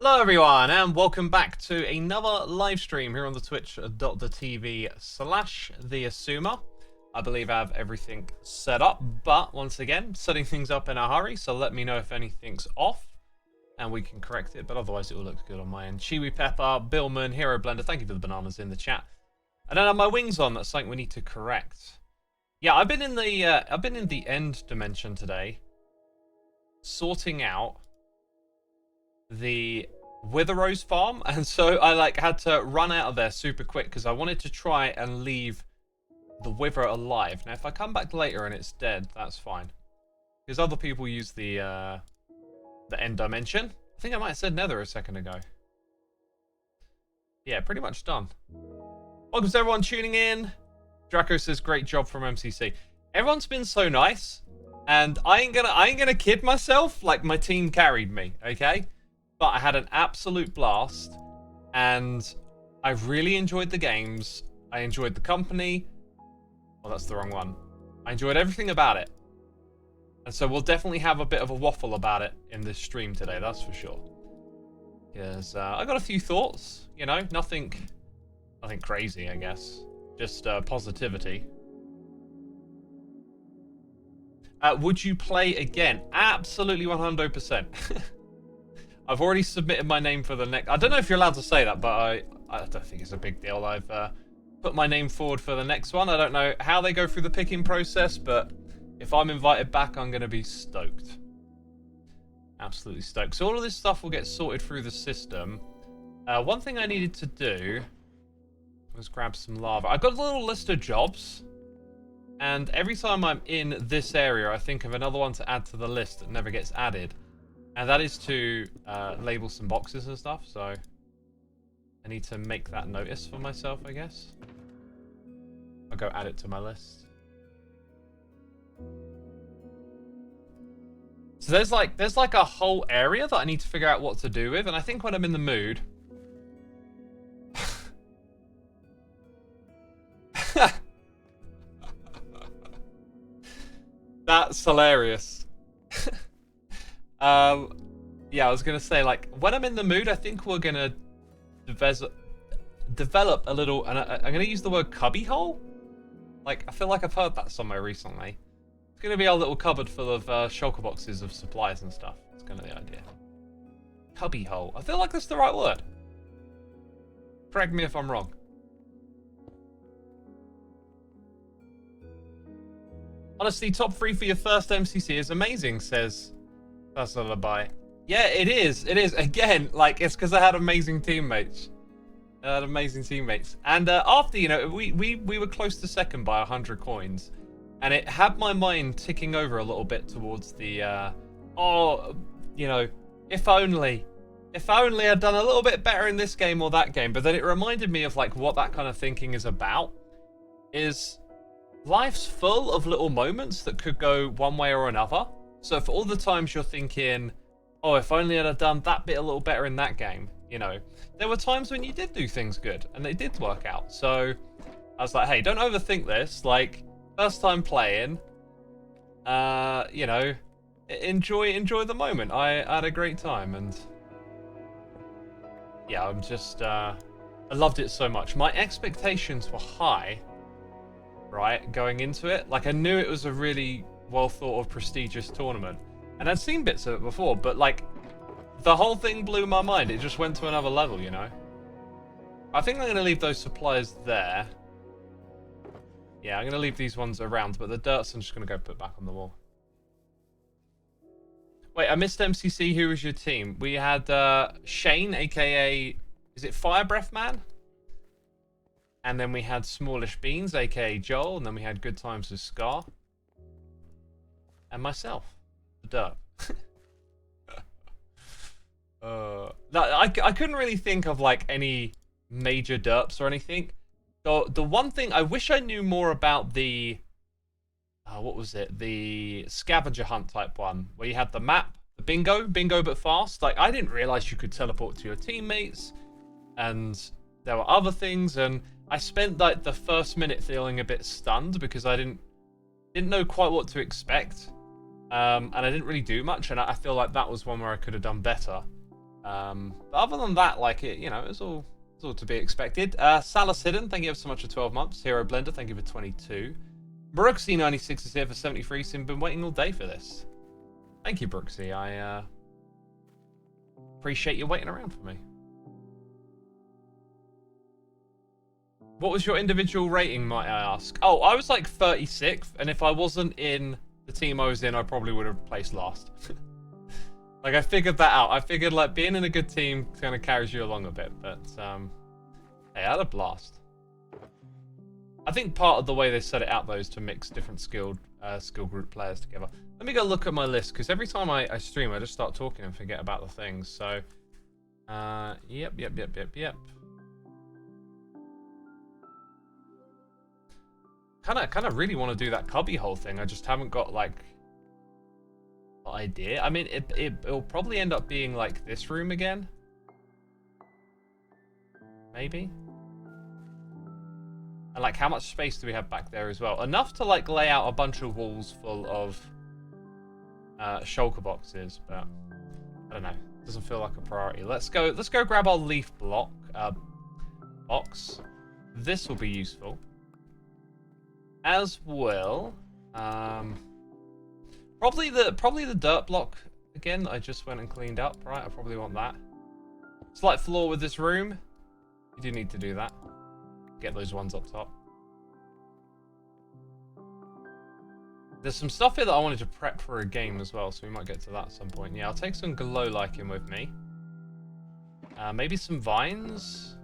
Hello everyone and welcome back to another live stream here on the twitch.tv/the Xisuma. I believe I have everything set up, but once again, setting things up in a hurry, so let me know if anything's off and we can correct it, but otherwise it will look good on my end. Chiwi Pepper, Billman, Hero Blender, thank you for the bananas in the chat. I don't have my wings on, that's something we need to correct. Yeah, I've been in the end dimension today, sorting out the Witherose farm, and so I had to run out of there super quick because I wanted to try and leave the Wither alive. Now if I come back later and it's dead, that's fine, because other people use the end dimension. I think I might have said Nether a second ago. Yeah, pretty much done. Welcome to everyone tuning in. Draco says great job from MCC. Everyone's been so nice, and I ain't gonna kid myself, like my team carried me, okay? But I had an absolute blast, and I really enjoyed the games. I enjoyed the company. Well, that's the wrong one. I enjoyed everything about it. And so we'll definitely have a bit of a waffle about it in this stream today, that's for sure. Because I got a few thoughts, you know, nothing crazy, I guess. Just positivity. Would you play again? Absolutely 100%. I've already submitted my name for the next... I don't know if you're allowed to say that, but I don't think it's a big deal. I've put my name forward for the next one. I don't know how they go through the picking process, but if I'm invited back, I'm going to be stoked. Absolutely stoked. So all of this stuff will get sorted through the system. One thing I needed to do was grab some lava. I've got a little list of jobs, and every time I'm in this area, I think of another one to add to the list that never gets added. And that is to label some boxes and stuff, so I need to make that notice for myself, I guess. I'll go add it to my list. So there's like a whole area that I need to figure out what to do with, and I think when I'm in the mood... That's hilarious. Yeah, I was gonna say, like, when I'm in the mood, I think we're gonna develop a little, and I'm gonna use the word cubbyhole. Like, I feel like I've heard that somewhere recently. It's gonna be our little cupboard full of shulker boxes of supplies and stuff. That's kind of the idea. Cubbyhole. I feel like that's the right word. Correct me if I'm wrong. Honestly, top 3 for your first MCC is amazing, says that's a lullaby. Yeah, it is. It is. Again, like, it's because I had amazing teammates. And after, you know, we were close to second by 100 coins. And it had my mind ticking over a little bit towards the, oh, you know, if only I'd done a little bit better in this game or that game. But then it reminded me of, like, what that kind of thinking is about. Is life's full of little moments that could go one way or another. So for all the times you're thinking, oh, if only I'd have done that bit a little better in that game, you know, there were times when you did do things good and they did work out. So I was like, hey, don't overthink this. Like, first time playing, you know, enjoy the moment. I had a great time, and yeah, I'm just, I loved it so much. My expectations were high, right, going into it. Like, I knew it was a really well thought of prestigious tournament, and I'd seen bits of it before, but like the whole thing blew my mind. It just went to another level, you know. I think I'm going to leave those supplies there. Yeah, I'm going to leave these ones around, but the dirts I'm just going to go put back on the wall. Wait, I missed MCC. Who was your team? We had Shane, aka, is it Fire Breath Man? And then we had Smallish Beans, aka Joel, and then we had Good Times with Scar. And myself, the derp. I couldn't really think of like any major derps or anything. The one thing I wish I knew more about, the what was it? The scavenger hunt type one, where you had the map, the bingo but fast. Like, I didn't realize you could teleport to your teammates, and there were other things, and I spent like the first minute feeling a bit stunned because I didn't know quite what to expect. And I didn't really do much, and I feel like that was one where I could have done better. But other than that, like it, you know, it's all to be expected. Salus Hidden, thank you ever so much for 12 months. Hero Blender, thank you for 22. Brooksy96 is here for 73, so I've been waiting all day for this. Thank you, Brooksy. I appreciate you waiting around for me. What was your individual rating, might I ask? Oh, I was like 36th, and if I wasn't in the team I was in, I probably would have placed last. Like, I figured that out. I figured, like, being in a good team kind of carries you along a bit, but, hey, I had a blast. I think part of the way they set it out, though, is to mix different skill group players together. Let me go look at my list, because every time I stream, I just start talking and forget about the things, so... Yep. Kind of really want to do that cubbyhole thing. I just haven't got like the idea. I mean, it'll probably end up being like this room again. Maybe. And like, how much space do we have back there as well? Enough to like lay out a bunch of walls full of shulker boxes, but I don't know. Doesn't feel like a priority. Let's go grab our leaf block box. This will be useful. As well, probably the dirt block again that I just went and cleaned up, right? I probably want that. Slight flaw with this room. You do need to do that. Get those ones up top. There's some stuff here that I wanted to prep for a game as well, so we might get to that at some point. Yeah, I'll take some glow lichen with me. Maybe some vines.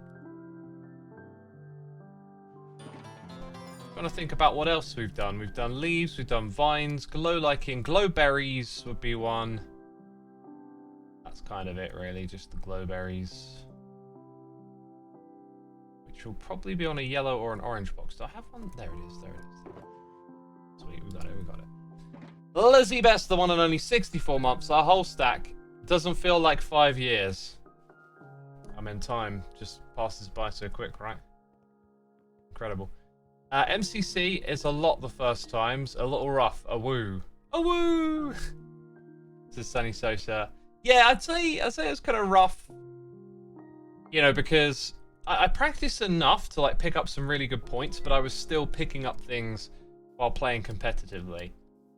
Trying to think about what else we've done. We've done leaves, we've done vines, glow lichen, glow berries would be one. That's kind of it, really, just the glow berries. Which will probably be on a yellow or an orange box. Do I have one? There it is, there it is. Sweet, we got it. Lizzie Best, the one and only 64 months. Our whole stack doesn't feel like 5 years. I mean, time just passes by so quick, right? Incredible. MCC is a lot the first times. A little rough. A woo. A woo! This is Sunny Sosa. Yeah, I'd say it's kind of rough. You know, because I practiced enough to like pick up some really good points, but I was still picking up things while playing competitively.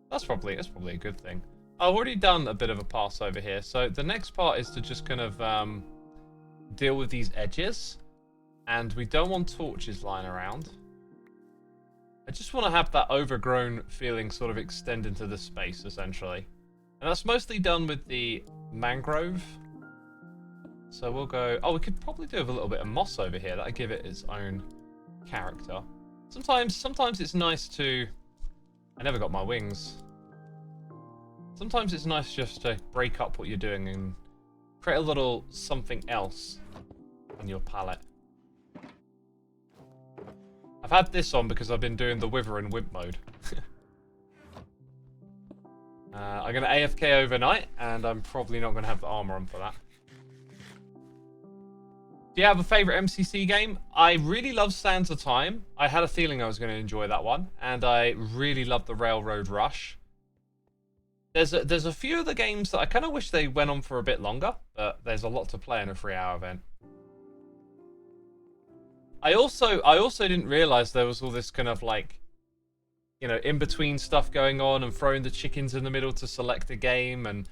That's probably a good thing. I've already done a bit of a pass over here, so the next part is to just kind of deal with these edges, and we don't want torches lying around. I just want to have that overgrown feeling sort of extend into this space, essentially. And that's mostly done with the mangrove. So we'll go... Oh, we could probably do with a little bit of moss over here. That'll give it its own character. Sometimes it's nice to... I never got my wings. Sometimes it's nice just to break up what you're doing and create a little something else in your palette. I've had this on because I've been doing the Wither in Wimp mode. I'm going to AFK overnight, and I'm probably not going to have the armor on for that. Do you have a favourite MCC game? I really love Sands of Time. I had a feeling I was going to enjoy that one, and I really love the Railroad Rush. There's a few of the games that I kind of wish they went on for a bit longer, but there's a lot to play in a 3-hour event. I also didn't realize there was all this kind of like, you know, in between stuff going on and throwing the chickens in the middle to select a game, and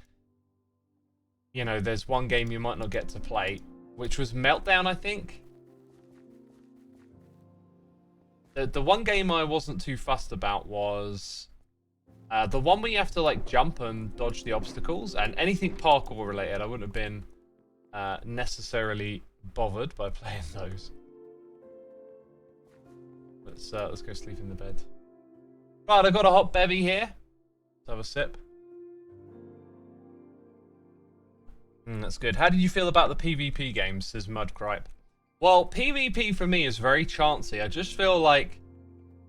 you know, there's one game you might not get to play, which was Meltdown, I think. The one game I wasn't too fussed about was the one where you have to like jump and dodge the obstacles, and anything parkour related. I wouldn't have been necessarily bothered by playing those. Let's go sleep in the bed. Right, I've got a hot bevy here. Let's have a sip. That's good. How did you feel about the PvP games, says Mudcripe? Well, PvP for me is very chancy. I just feel like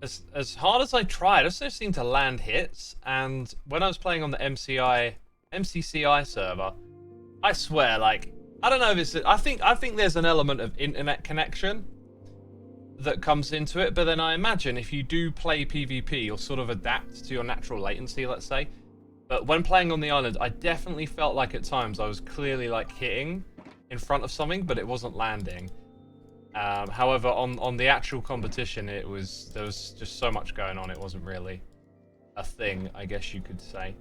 as hard as I try, I just don't seem to land hits. And when I was playing on the MCCI server, I swear, like, I don't know if it's... I think there's an element of internet connection that comes into it, but then I imagine if you do play PvP, you'll sort of adapt to your natural latency, let's say. But when playing on the island, I definitely felt like at times I was clearly like hitting in front of something, but it wasn't landing. However, on the actual competition, there was just so much going on. It wasn't really a thing, I guess you could say.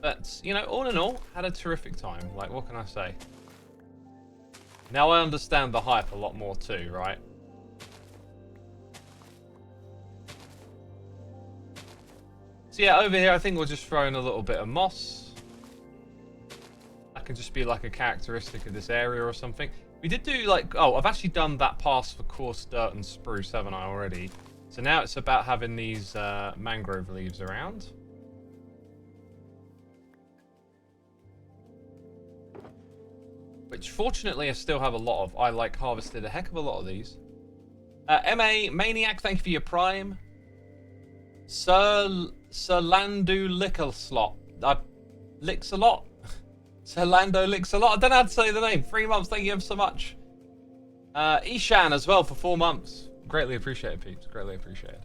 But, you know, all in all, had a terrific time. Like, what can I say? Now I understand the hype a lot more too, right? So yeah, over here I think we'll just throw in a little bit of moss. That can just be like a characteristic of this area or something. We did do like, oh, I've actually done that pass for coarse dirt and spruce, haven't I, already? So now it's about having these mangrove leaves around. Which fortunately I still have a lot of. I like harvested a heck of a lot of these. MA Maniac, thank you for your prime. Sir Landu Lickerslot. Licks a lot. Sir Lando licks a lot. I don't know how to say the name. 3 months, thank you ever so much. Ishan as well for 4 months. Greatly appreciated, peeps. Greatly appreciated.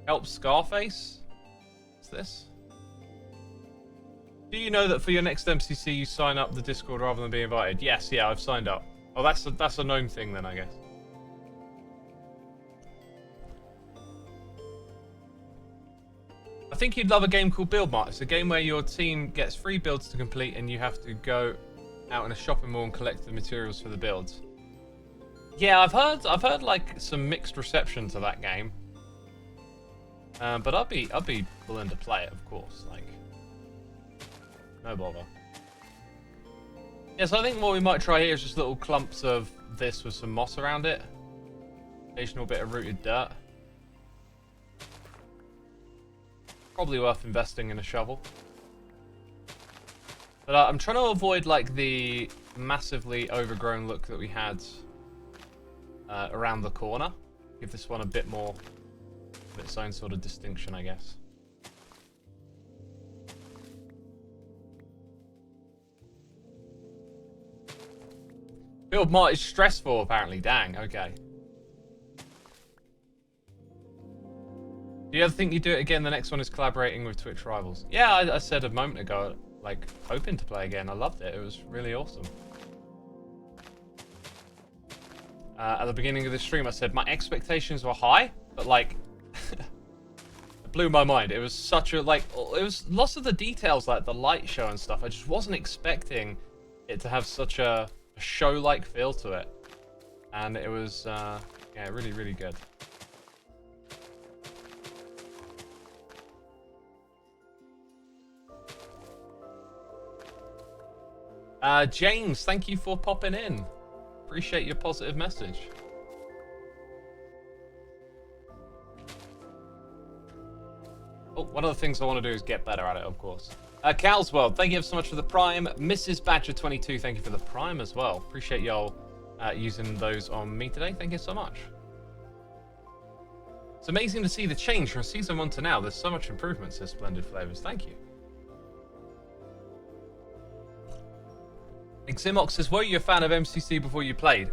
Help Scarface. What's this? Do you know that for your next MCC you sign up the Discord rather than be invited? Yes, yeah, I've signed up. Oh, that's a known thing then, I guess. I think you'd love a game called Build Mart. It's a game where your team gets 3 builds to complete and you have to go out in a shopping mall and collect the materials for the builds. Yeah, I've heard like some mixed reception to that game. But I'd be willing to play it, of course. Like, no bother. Yeah, so I think what we might try here is just little clumps of this with some moss around it. Occasional bit of rooted dirt. Probably worth investing in a shovel. But I'm trying to avoid like the massively overgrown look that we had around the corner. Give this one a bit more of its own sort of distinction, I guess. Build Mart is stressful, apparently. Dang, okay. Do you ever think you do it again? The next one is collaborating with Twitch rivals. Yeah, I said a moment ago, like, hoping to play again. I loved it. It was really awesome. At the beginning of the stream, I said my expectations were high, but, like, it blew my mind. It was such a, like, it was lots of the details, like the light show and stuff. I just wasn't expecting it to have such a show-like feel to it. And it was, yeah, really, really good. James, thank you for popping in. Appreciate your positive message. Oh, one of the things I want to do is get better at it, of course. Cal's World, thank you so much for the prime. Mrs. Badger22, thank you for the prime as well. Appreciate y'all using those on me today. Thank you so much. It's amazing to see the change from season 1 to now. There's so much improvement, says Splendid Flavors. Thank you. Ximox says, were you a fan of MCC before you played?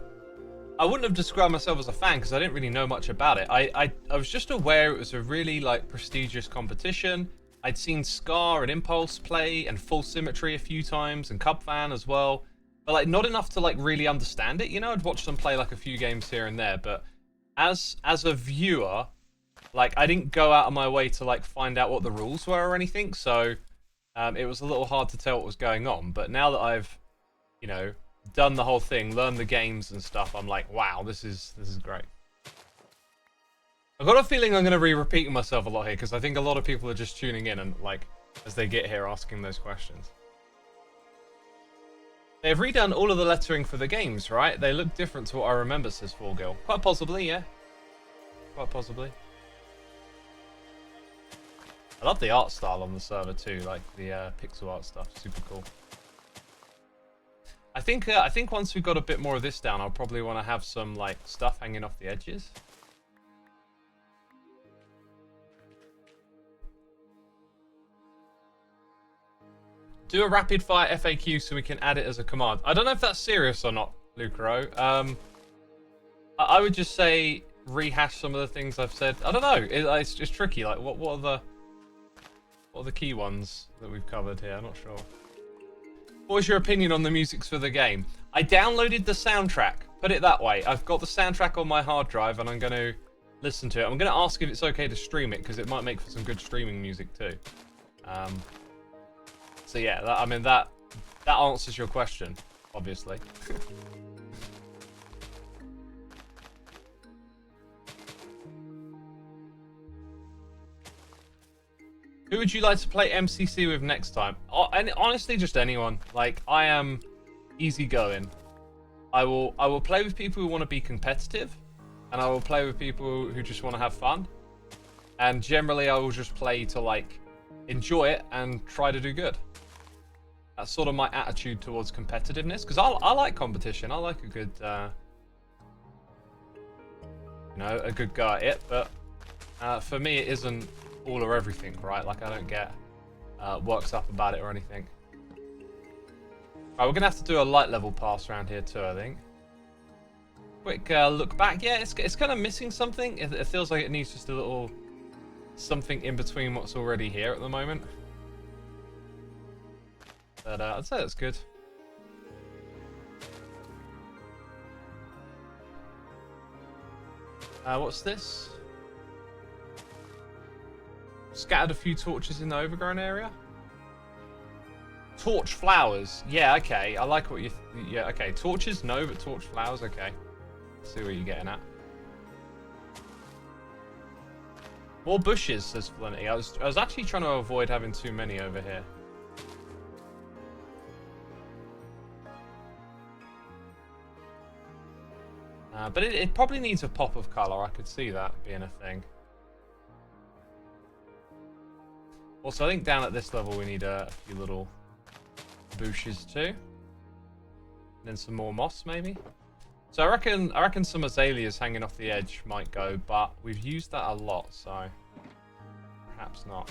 I wouldn't have described myself as a fan because I didn't really know much about it. I was just aware it was a really like prestigious competition. I'd seen Scar and Impulse play and Full Symmetry a few times and Cub Fan as well. But like not enough to like really understand it, you know? I'd watched them play like a few games here and there, but as a viewer, like I didn't go out of my way to like find out what the rules were or anything, so it was a little hard to tell what was going on. But now that I've, you know, done the whole thing, learned the games and stuff, I'm like, wow, this is great. I've got a feeling I'm going to be repeating myself a lot here because I think a lot of people are just tuning in and like as they get here asking those questions. They've redone all of the lettering for the games, right? They look different to what I remember, says 4Girl. Quite possibly, yeah. Quite possibly. I love the art style on the server too, like the pixel art stuff. Super cool. I think once we've got a bit more of this down, I'll probably want to have some like stuff hanging off the edges. Do a rapid fire FAQ so we can add it as a command. I don't know if that's serious or not, Lucaro. I would just say rehash some of the things I've said. I don't know. It's just tricky. Like what are the key ones that we've covered here? I'm not sure. What was your opinion on the musics for the game? I downloaded the soundtrack. Put it that way. I've got the soundtrack on my hard drive, and I'm going to listen to it. I'm going to ask if it's okay to stream it, because it might make for some good streaming music too. So yeah, that answers your question, obviously. Who would you like to play MCC with next time? And honestly, just anyone. Like, I am easygoing. I will play with people who want to be competitive, and I will play with people who just want to have fun. And generally, I will just play to like enjoy it and try to do good. That's sort of my attitude towards competitiveness, because I like competition. I like a good, a good go at it. But for me, it isn't all or everything, right? Like, I don't get worked up about it or anything. Right, we're gonna have to do a light level pass around here too, I think. Quick look back. Yeah, it's kind of missing something. It feels like it needs just a little something in between what's already here at the moment. But I'd say that's good. What's this? Scattered a few torches in the overgrown area. Torch flowers. Yeah, okay. I like what you... yeah, okay. Torches, no, but torch flowers, okay. See what you're getting at. More bushes, says Flinty. I was actually trying to avoid having too many over here. But it probably needs a pop of colour. I could see that being a thing. Also, I think down at this level we need a few little bushes too. And then some more moss, maybe. So I reckon some azaleas hanging off the edge might go, but we've used that a lot, so perhaps not.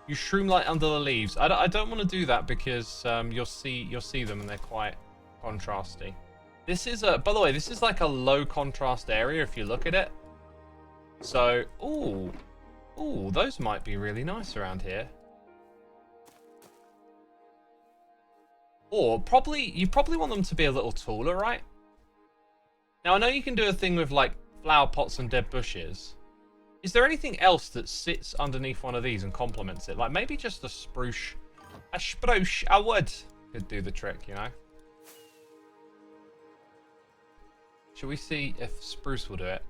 You shroom light under the leaves. I don't want to do that because you'll see them and they're quite contrasty. This is by the way, this is like a low contrast area if you look at it. So, ooh, those might be really nice around here. Or you probably want them to be a little taller, right? Now I know you can do a thing with like flower pots and dead bushes. Is there anything else that sits underneath one of these and complements it? Like maybe just a spruce, a wood could do the trick, you know? Should we see if spruce will do it?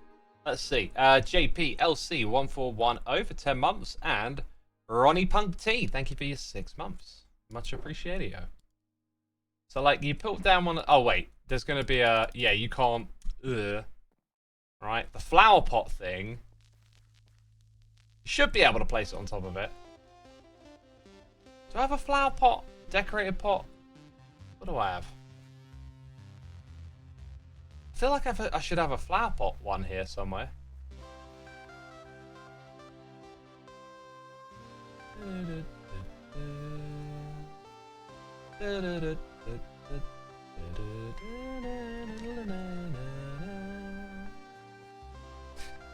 Let's see. JPLC1410 for 10 months. And Ronnie Punk T, thank you for your 6 months. Much appreciated. So, like, you put down one... oh, wait. There's going to be a... yeah, you can't... right? The flower pot thing... you should be able to place it on top of it. Do I have a flower pot? Decorated pot? What do I have? I feel like I should have a flower pot one here somewhere. Is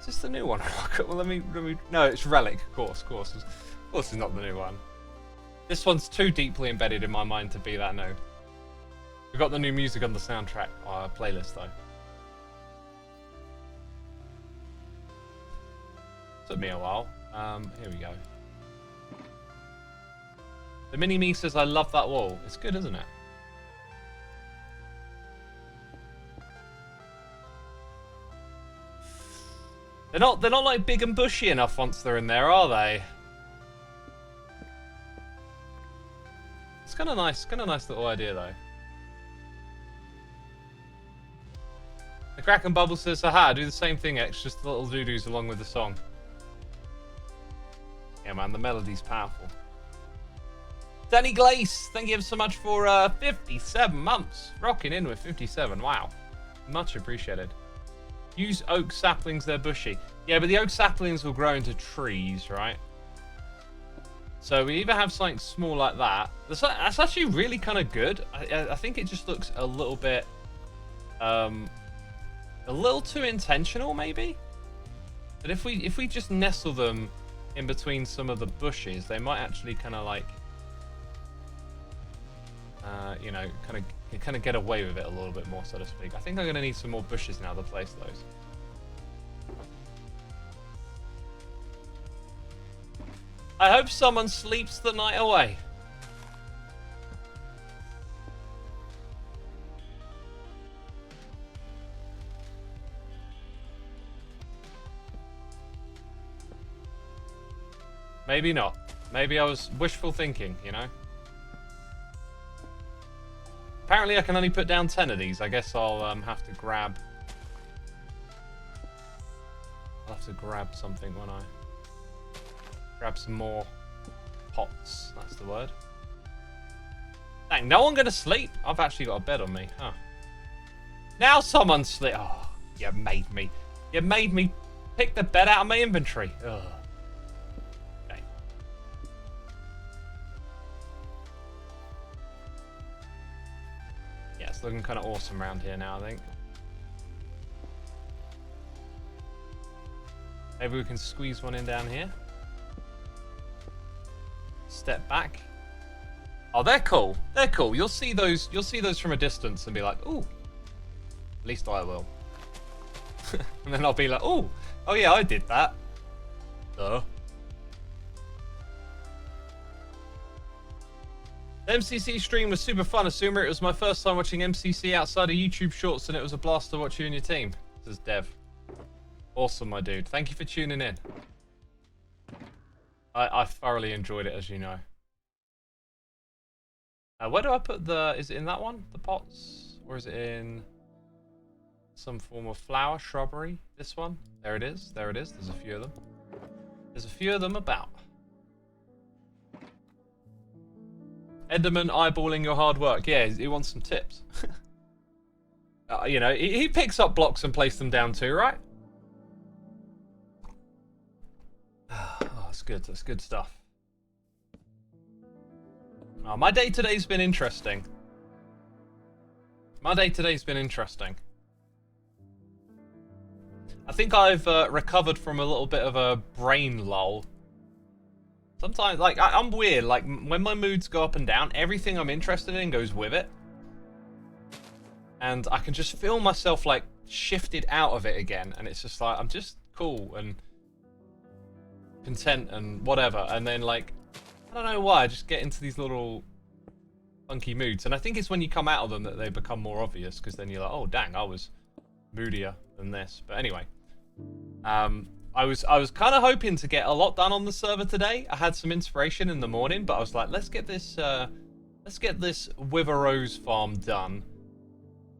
this the new one? Well, let me. No, it's Relic, of course. Of course, it's not the new one. This one's too deeply embedded in my mind to be that new. We've got the new music on the soundtrack playlist though. Took me a while. Here we go. The mini-me says, I love that wall. It's good, isn't it? They're not like big and bushy enough once they're in there, are they? It's kind of nice little idea though. The Kraken Bubble says, haha, do the same thing, X, just the little doo-doos along with the song. Yeah, man, the melody's powerful. Danny Glace, thank you so much for 57 months. Rocking in with 57, wow. Much appreciated. Use oak saplings, they're bushy. Yeah, but the oak saplings will grow into trees, right? So we either have something small like that. That's actually really kind of good. I think it just looks a little bit... a little too intentional, maybe? But if we just nestle them in between some of the bushes, they might actually kind of like you know, kind of get away with it a little bit more, so to speak. I think I'm going to need some more bushes now to place those. I hope someone sleeps the night away. Maybe not. Maybe I was wishful thinking, you know? Apparently I can only put down 10 of these. I guess I'll have to grab... I'll have to grab something when I... Grab some more pots. That's the word. Dang, no one gonna sleep? I've actually got a bed on me. Huh. Now someone sleep. Oh, you made me. You made me pick the bed out of my inventory. Ugh. Okay. Yeah, it's looking kind of awesome around here now, I think. Maybe we can squeeze one in down here. Step back. Oh, they're cool. They're cool. You'll see those from a distance and be like, ooh. At least I will. And then I'll be like, ooh. Oh yeah, I did that. Duh. The MCC stream was super fun. Xisuma, it was my first time watching MCC outside of YouTube Shorts, and it was a blast to watch you and your team. This is Dev. Awesome, my dude. Thank you for tuning in. I thoroughly enjoyed it, as you know. Where do I put the... Is it in that one? The pots? Or is it in some form of flower, shrubbery? This one? There it is. There it is. There's a few of them. There's a few of them about. Enderman eyeballing your hard work. Yeah, he wants some tips. You know, he picks up blocks and places them down too, right? That's good. That's good stuff. Oh, my day today's been interesting. My day today's been interesting. I think I've recovered from a little bit of a brain lull. Sometimes, like, I'm weird. Like, when my moods go up and down, everything I'm interested in goes with it. And I can just feel myself, like, shifted out of it again. And it's just like, I'm just cool and content and whatever, and then like I don't know why I just get into these little funky moods, and I think it's when you come out of them that they become more obvious, because then you're like, oh dang, I was moodier than this. But anyway, I was kind of hoping to get a lot done on the server today. I had some inspiration in the morning, but I was like, let's get this Wither Rose farm done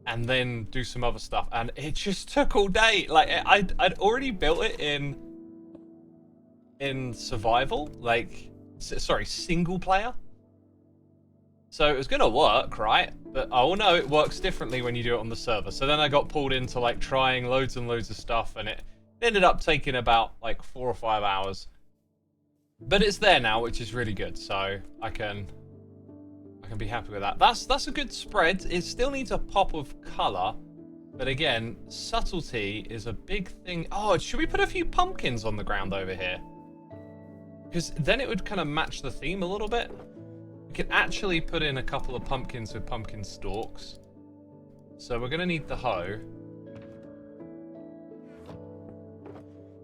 and then do some other stuff, and it just took all day. Like I'd already built it in survival, like, sorry, single player. So it was gonna work, right? But oh no, it works differently when you do it on the server. So then I got pulled into like trying loads and loads of stuff, and it ended up taking about like 4 or 5 hours. But it's there now, which is really good. So I can be happy with that. That's a good spread. It still needs a pop of color. But again, subtlety is a big thing. Oh, should we put a few pumpkins on the ground over here? Because then it would kind of match the theme a little bit. We could actually put in a couple of pumpkins with pumpkin stalks. So we're going to need the hoe.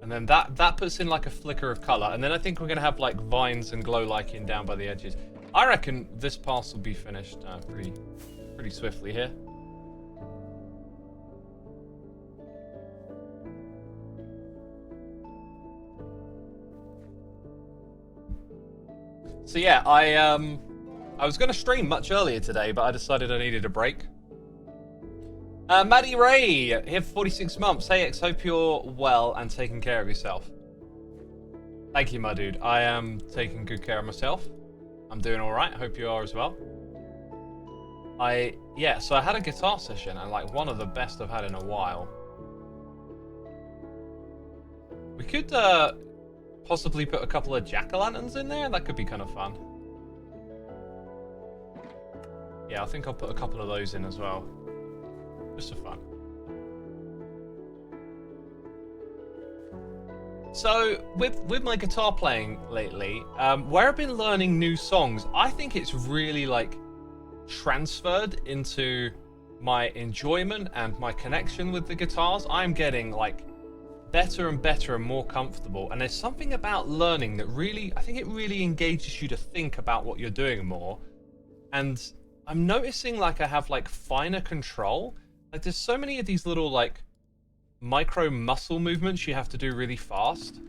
And then that puts in like a flicker of color. And then I think we're going to have like vines and glow liking down by the edges. I reckon this pass will be finished pretty swiftly here. So yeah, I was going to stream much earlier today, but I decided I needed a break. Maddie Ray, here for 46 months. Hey X, hope you're well and taking care of yourself. Thank you, my dude. I am taking good care of myself. I'm doing all right. Hope you are as well. Yeah, so I had a guitar session, and like one of the best I've had in a while. We could possibly put a couple of jack-o'-lanterns in there. That could be kind of fun. Yeah, I think I'll put a couple of those in as well. Just for fun. So, with my guitar playing lately, where I've been learning new songs, I think it's really, like, transferred into my enjoyment and my connection with the guitars. I'm getting like better and better and more comfortable, and there's something about learning that really, I think it really engages you to think about what you're doing more. And I'm noticing like I have like finer control. Like there's so many of these little like micro muscle movements you have to do really fast,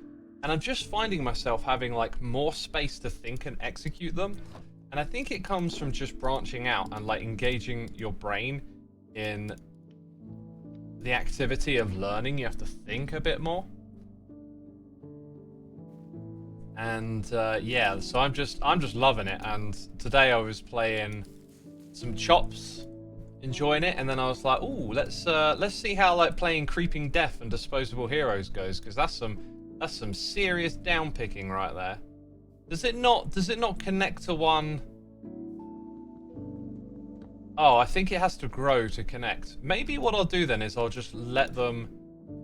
and I'm just finding myself having like more space to think and execute them. And I think it comes from just branching out and like engaging your brain in the activity of learning. You have to think a bit more. And yeah, so I'm just loving it. And today I was playing some chops, enjoying it, and then I was like, ooh, let's see how like playing Creeping Death and Disposable Heroes goes, because that's some serious down picking right there. Does it not connect to one? Oh, I think it has to grow to connect. Maybe what I'll do then is I'll just let them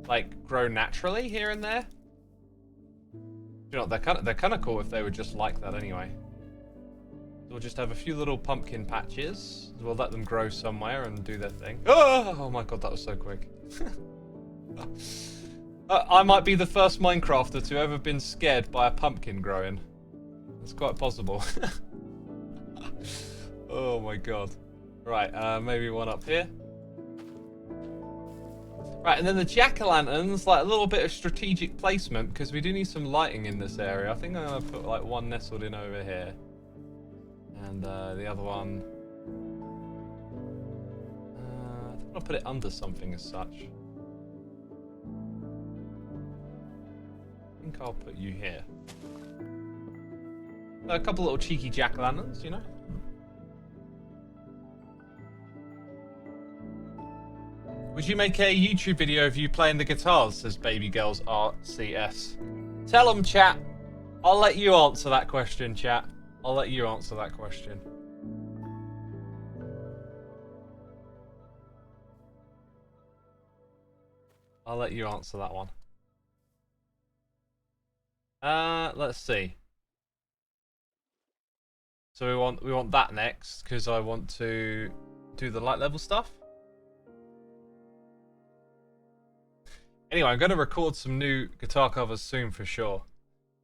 like grow naturally here and there. You know, they're kind of cool if they were just like that anyway. So we'll just have a few little pumpkin patches. We'll let them grow somewhere and do their thing. Oh my god, that was so quick. I might be the first Minecrafter to ever been scared by a pumpkin growing. It's quite possible. Oh my god. Right, maybe one up here. Right, and then the jack-o'-lanterns, like a little bit of strategic placement, because we do need some lighting in this area. I think I'm going to put like one nestled in over here. And the other one... I think I'll put it under something as such. I think I'll put you here. A couple little cheeky jack-o'-lanterns, you know? Would you make a YouTube video of you playing the guitars, says Baby Girls RCS. Tell them, chat. I'll let you answer that question, chat. I'll let you answer that question. I'll let you answer that one. Let's see. So we want that next, because I want to do the light level stuff. Anyway, I'm going to record some new guitar covers soon for sure.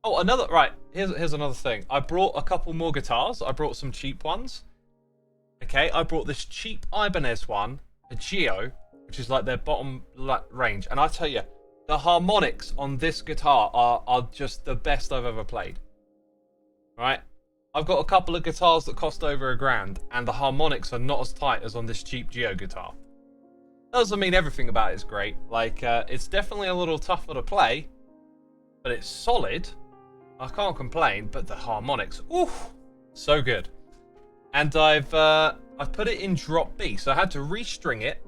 Oh, right, here's another thing. I brought a couple more guitars. I brought some cheap ones. Okay, I brought this cheap Ibanez one, a Geo, which is like their bottom range. And I tell you, the harmonics on this guitar are just the best I've ever played. Right? I've got a couple of guitars that cost over $1,000, and the harmonics are not as tight as on this cheap Geo guitar. Doesn't mean everything about it is great. Like, it's definitely a little tougher to play, but it's solid. I can't complain, but the harmonics, oof, so good. And I've put it in drop B, so I had to restring it.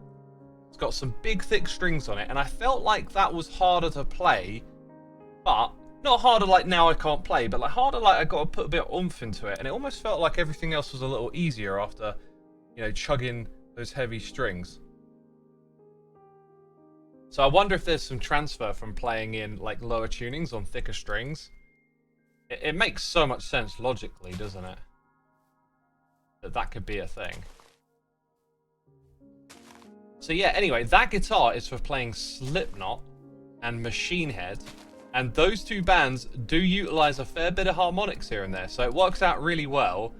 It's got some big, thick strings on it, and I felt like that was harder to play, but not harder like now I can't play, but like harder like I got to put a bit of oomph into it, and it almost felt like everything else was a little easier after, you know, chugging those heavy strings. So I wonder if there's some transfer from playing in like lower tunings on thicker strings. It makes so much sense logically, doesn't it? That could be a thing. So yeah, anyway, that guitar is for playing Slipknot and Machine Head. And those two bands do utilize a fair bit of harmonics here and there. So it works out really well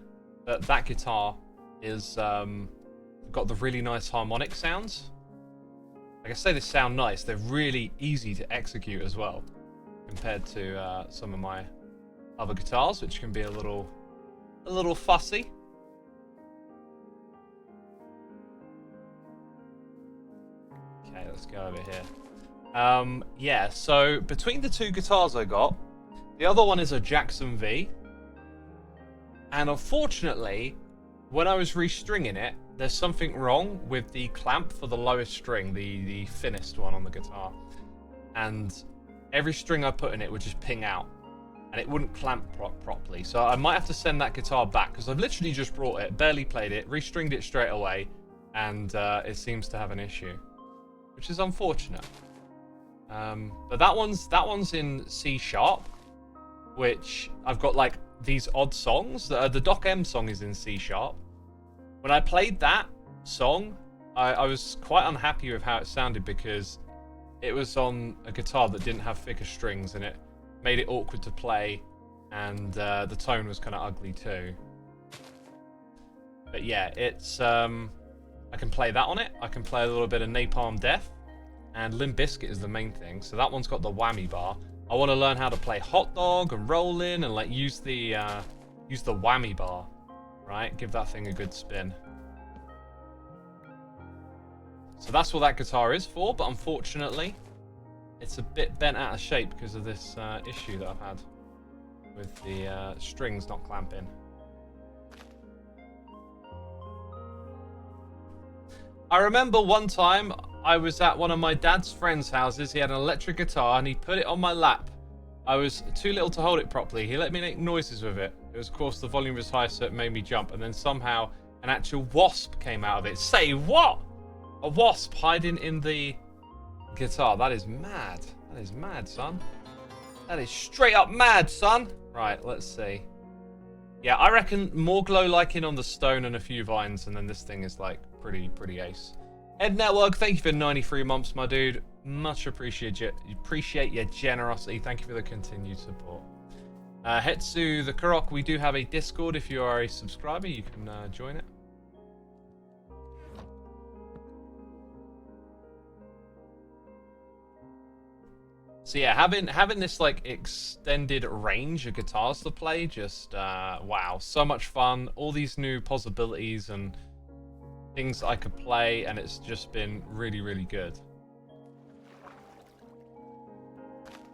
that that guitar is got the really nice harmonic sounds. Like I say, they sound nice. They're really easy to execute as well, compared to some of my other guitars, which can be a little fussy. Okay, let's go over here. Yeah, so between the two guitars I got, the other one is a Jackson V, and unfortunately, when I was restringing it, there's something wrong with the clamp for the lowest string, the thinnest one on the guitar. And every string I put in it would just ping out. And it wouldn't clamp properly. So I might have to send that guitar back, because I've literally just brought it, barely played it, restringed it straight away, and it seems to have an issue. Which is unfortunate. But that one's in C sharp, which I've got like these odd songs. The Doc M song is in C sharp. When I played that song, I was quite unhappy with how it sounded because it was on a guitar that didn't have thicker strings and it made it awkward to play, and the tone was kind of ugly too. But yeah, it's I can play that on it. I can play a little bit of Napalm Death, and Limp Bizkit is the main thing. So that one's got the whammy bar. I want to learn how to play Hot Dog and Roll In and like use the whammy bar, right? Give that thing a good spin. So that's what that guitar is for, but unfortunately, it's a bit bent out of shape because of this issue that I've had with the strings not clamping. I remember one time I was at one of my dad's friends' houses. He had an electric guitar and he put it on my lap. I was too little to hold it properly. He let me make noises with it. It was, of course, the volume was high, so it made me jump. And then somehow an actual wasp came out of it. Say what? A wasp hiding in the guitar. That is mad. That is mad, son. That is straight up mad, son. Right, let's see. Yeah, I reckon more glow liking on the stone and a few vines, and then this thing is like pretty ace. Ed Network, thank you for 93 months, my dude. Much appreciate your generosity. Thank you for the continued support. Hetsu the Karok, we do have a Discord. If you are a subscriber, you can join it. So yeah, having this like extended range of guitars to play, just wow, so much fun. All these new possibilities and things I could play, and it's just been really good.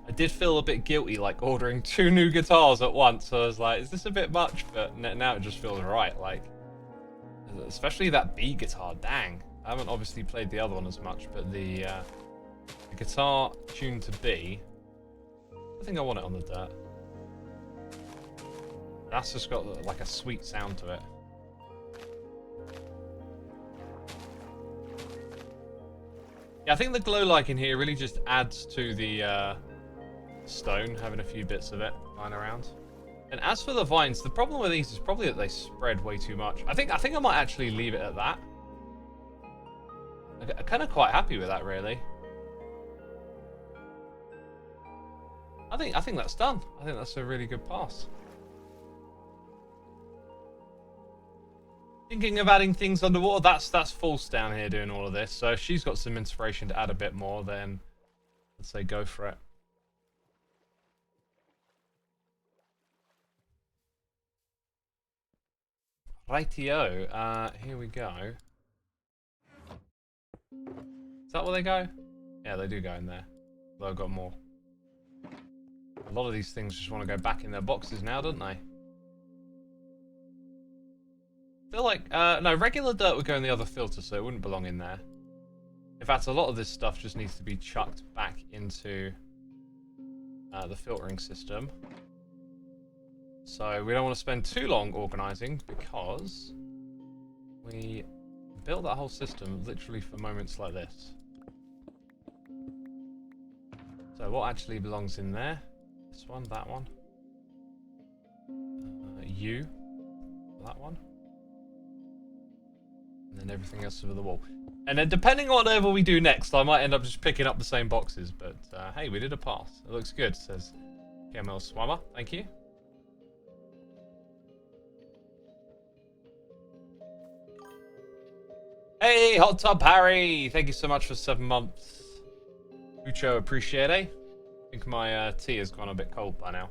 I did feel a bit guilty like ordering 2 new guitars at once. So I was like, is this a bit much? But now it just feels right. Like, especially that B guitar, dang. I haven't obviously played the other one as much, but the guitar tuned to B, I think I want it on the dirt. That's just got like a sweet sound to it. Yeah, I think the glow like in here really just adds to the stone, having a few bits of it lying around. And as for the vines, the problem with these is probably that they spread way too much. I think I might actually leave it at that. I'm kind of quite happy with that, really. I think that's done. I think that's a really good pass. Thinking of adding things underwater. That's False down here doing all of this. So if she's got some inspiration to add a bit more, then let's say go for it. Rightio. Here we go. Is that where they go? Yeah, they do go in there. Though I've got more. A lot of these things just want to go back in their boxes now, don't they? I feel like, no, regular dirt would go in the other filter, so it wouldn't belong in there. In fact, a lot of this stuff just needs to be chucked back into the filtering system. So we don't want to spend too long organising because we built that whole system literally for moments like this. So what actually belongs in there? This one, that one. You. That one. And then everything else over the wall. And then depending on whatever we do next, I might end up just picking up the same boxes. But hey, we did a pass. It looks good, says Camel Swammer. Thank you. Hey, Hot Tub Harry! Thank you so much for 7 months. Mucho appreciate. I think my tea has gone a bit cold by now.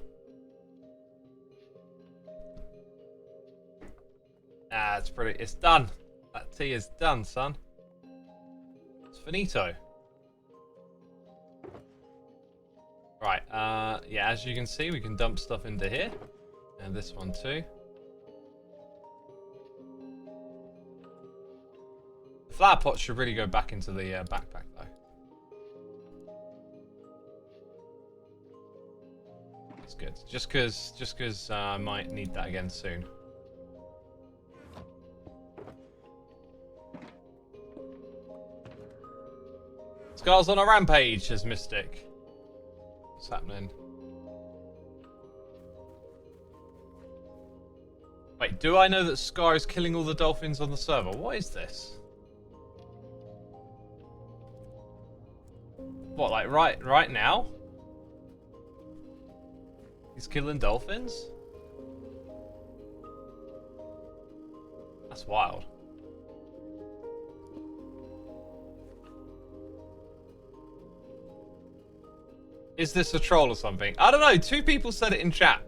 Ah, it's pretty. It's done. That tea is done, son. It's finito. Right. Yeah, as you can see, we can dump stuff into here, and this one too. The flower pot should really go back into the backpack, though. That's good. Just because I might need that again soon. Scars on a rampage, says Mystic. What's happening? Wait, do I know that Scar is killing all the dolphins on the server? What is this? What, like right now? He's killing dolphins? That's wild. Is this a troll or something? I don't know. 2 people said it in chat.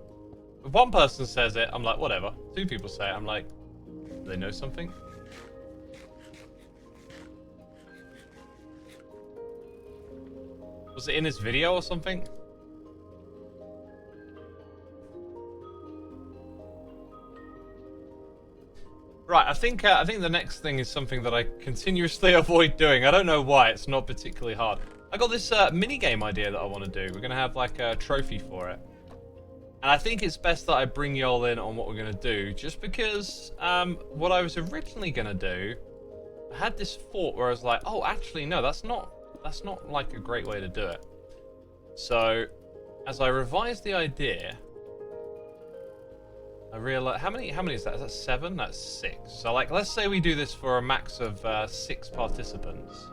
If one person says it, I'm like, whatever. 2 people say it, I'm like, do they know something? Was it in his video or something? Right, I think the next thing is something that I continuously avoid doing. I don't know why. It's not particularly hard. I got this mini game idea that I want to do. We're gonna have like a trophy for it, and I think it's best that I bring y'all in on what we're gonna do, just because what I was originally gonna do, I had this thought where I was like, oh, actually no, that's not like a great way to do it. So, as I revised the idea, I realized how many is that? Is that 7? That's 6. So like, let's say we do this for a max of 6 participants.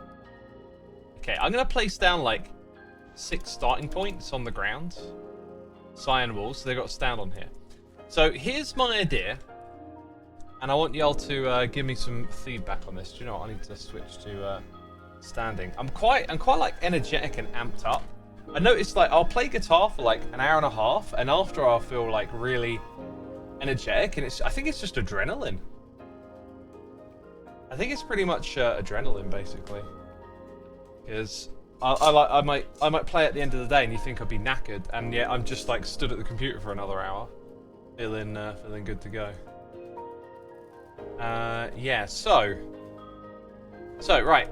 Okay, I'm gonna place down like 6 starting points on the ground, cyan walls, so they've got to stand on here. So here's my idea, and I want y'all to give me some feedback on this. Do you know what? I need to switch to standing. I'm quite like energetic and amped up. I noticed like I'll play guitar for like an hour and a half, and after I'll feel like really energetic, and I think it's just adrenaline. I think it's pretty much adrenaline basically, because I might play at the end of the day and you think I'd be knackered, and yet I'm just like stood at the computer for another hour, feeling good to go. Yeah, so right,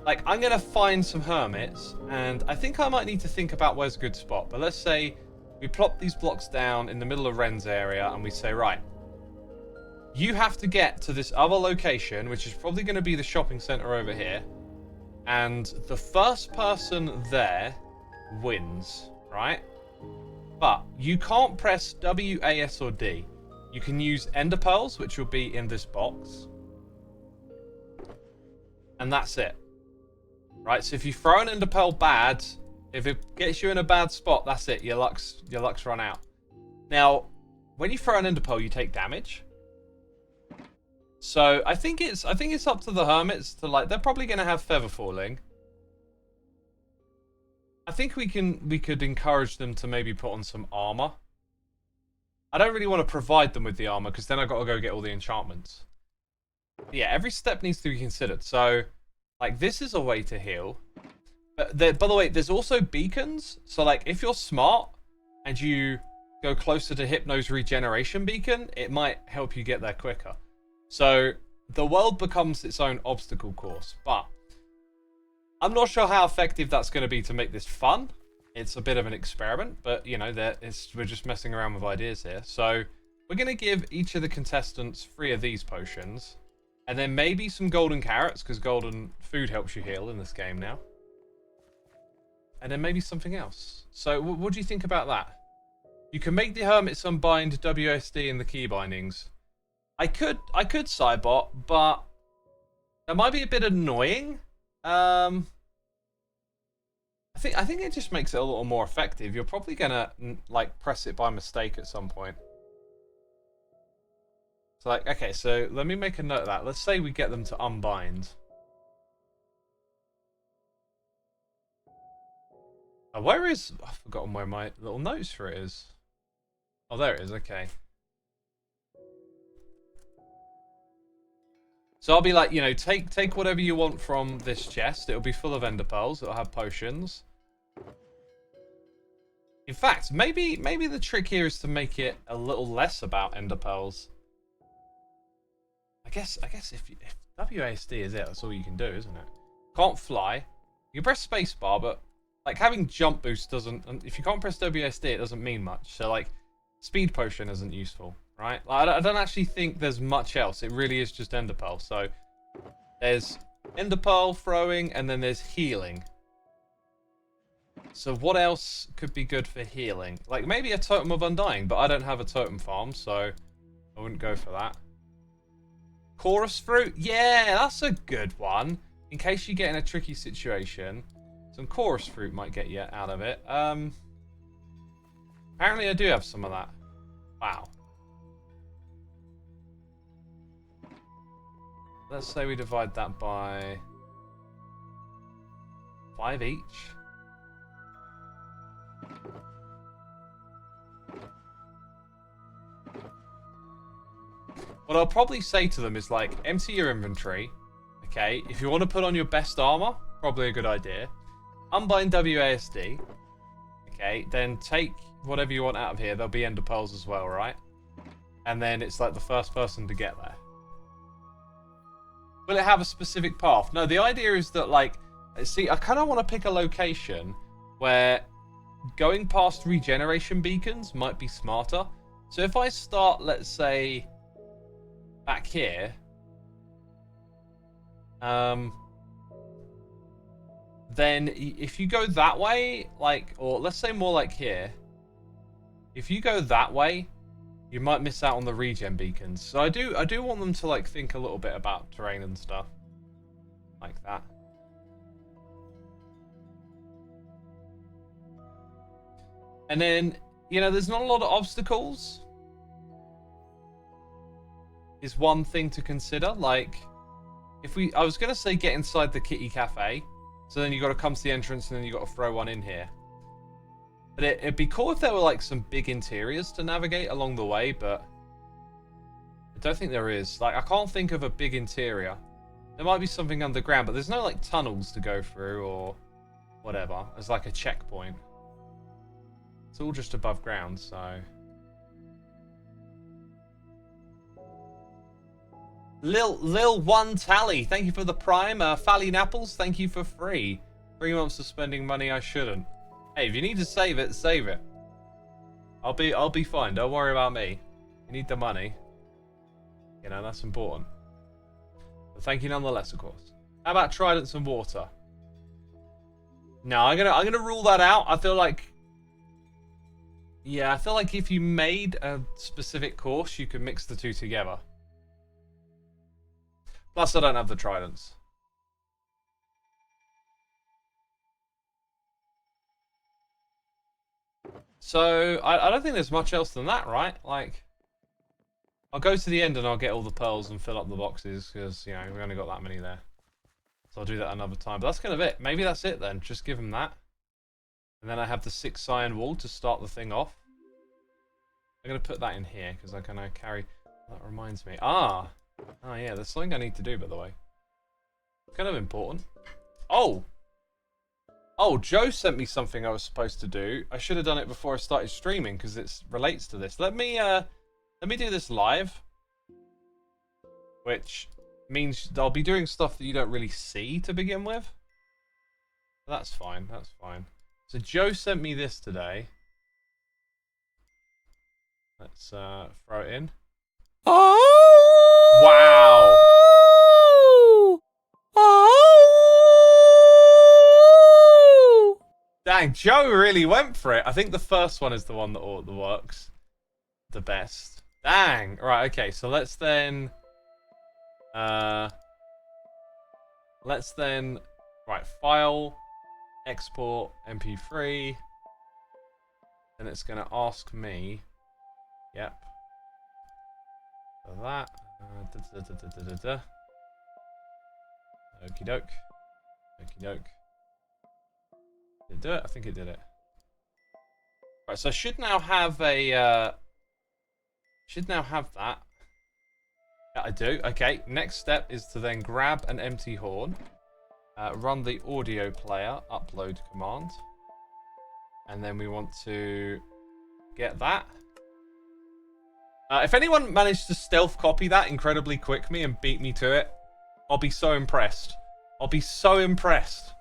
like I'm gonna find some hermits, and I think I might need to think about where's a good spot. But let's say we plop these blocks down in the middle of Ren's area, and we say, right, you have to get to this other location, which is probably going to be the shopping center over here, and the first person there wins, right? But you can't press W, A, S, or D. You can use ender pearls, which will be in this box, and that's it. Right, so if you throw an ender pearl bad, if it gets you in a bad spot, that's it. Your luck's run out. Now, when you throw an ender pearl, you take damage. So I think it's up to the hermits to, like, they're probably going to have feather falling. I think we could encourage them to maybe put on some armor. I don't really want to provide them with the armor, because then I've got to go get all the enchantments. Yeah, every step needs to be considered. So, like, this is a way to heal. By the way, there's also beacons. So, like, if you're smart and you go closer to Hypno's regeneration beacon, it might help you get there quicker. So, the world becomes its own obstacle course. But I'm not sure how effective that's going to be to make this fun. It's a bit of an experiment, but, you know, we're just messing around with ideas here. So, we're going to give each of the contestants 3 of these potions. And then maybe some golden carrots, because golden food helps you heal in this game now. And then maybe something else. So, what do you think about that? You can make the hermits unbind WSD in the key bindings. I could sidebot, but that might be a bit annoying. I think it just makes it a little more effective. You're probably gonna like press it by mistake at some point. So like, okay, so let me make a note of that. Let's say we get them to unbind. Where is... I've forgotten where my little notes for it is. Oh, there it is. Okay. So I'll be like, you know, take whatever you want from this chest. It'll be full of ender pearls. It'll have potions. In fact, maybe the trick here is to make it a little less about ender pearls. I guess if WASD is it, that's all you can do, isn't it? Can't fly. You can press spacebar, but like having jump boost doesn't. If you can't press WASD, it doesn't mean much. So like, speed potion isn't useful, right? Like, I don't actually think there's much else. It really is just ender pearl. So there's ender pearl throwing, and then there's healing. So what else could be good for healing? Like maybe a totem of undying, but I don't have a totem farm, so I wouldn't go for that. Chorus fruit? Yeah, that's a good one. In case you get in a tricky situation, some chorus fruit might get you out of it. Apparently I do have some of that. Wow. Let's say we divide that by 5 each. What I'll probably say to them is like, empty your inventory. Okay, if you want to put on your best armor, probably a good idea. Unbind WASD. Okay, then take whatever you want out of here. There'll be ender pearls as well, right? And then it's like the first person to get there. Will it have a specific path? No, the idea is that, like, see, I kind of want to pick a location where going past regeneration beacons might be smarter. So if I start, let's say, back here, then if you go that way, like, or let's say more like here, if you go that way, you might miss out on the regen beacons. So I do want them to like think a little bit about terrain and stuff like that. And then, you know, there's not a lot of obstacles. Is one thing to consider. Like, if I was gonna say get inside the Kitty Cafe, so then you got to come to the entrance and then you got to throw one in here. But it'd be cool if there were like some big interiors to navigate along the way, but I don't think there is. Like, I can't think of a big interior. There might be something underground, but there's no like tunnels to go through or whatever. There's like a checkpoint. It's all just above ground, so. Lil One Tally, thank you for the prime. Fally Napples, thank you for free. 3 months of spending money I shouldn't. Hey, if you need to save it, save it. I'll be fine. Don't worry about me. You need the money. You know, that's important. But thank you nonetheless, of course. How about tridents and water? No, I'm gonna rule that out. I feel like, yeah, I feel like if you made a specific course, you could mix the two together. Plus, I don't have the tridents. So, I don't think there's much else than that, right? Like, I'll go to the end and I'll get all the pearls and fill up the boxes, because, you know, we only got that many there. So I'll do that another time. But that's kind of it. Maybe that's it then. Just give them that. And then I have the 6 cyan wool to start the thing off. I'm going to put that in here, because I'm going to carry... That reminds me. Oh, yeah, there's something I need to do, by the way. Kind of important. Oh! Oh, Joe sent me something I was supposed to do. I should have done it before I started streaming, because it relates to this. Let me do this live. Which means I'll be doing stuff that you don't really see to begin with. That's fine, that's fine. So Joe sent me this today. Let's throw it in. Oh! Wow! Oh! Dang, Joe really went for it. I think the first one is the one that works the best. Dang. Right, okay, so let's then right, file, export, MP3. And it's gonna ask me, yep. So that, okie doke. Okie doke. Did it do it? I think it did it. Right, so I should now have a, should now have that. Yeah, I do. Okay, next step is to then grab an empty horn, run the audio player upload command, and then we want to get that. If anyone managed to stealth copy that incredibly quick me and beat me to it, I'll be so impressed. I'll be so impressed.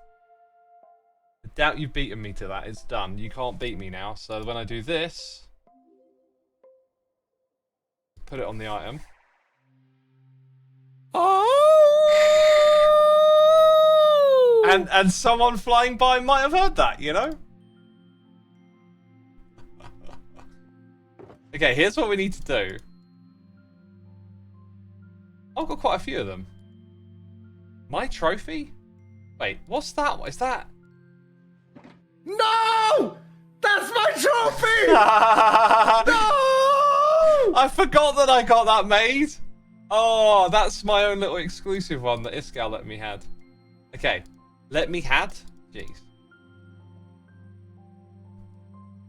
I doubt you've beaten me to that. It's done. You can't beat me now. So when I do this, put it on the item. Oh! And someone flying by might have heard that, you know? Okay, here's what we need to do. I've got quite a few of them. My trophy? Wait, what's that? Is that? No! That's my trophy! No! I forgot that I got that made. Oh, that's my own little exclusive one that Iskal let me had. Okay, let me had? Jeez.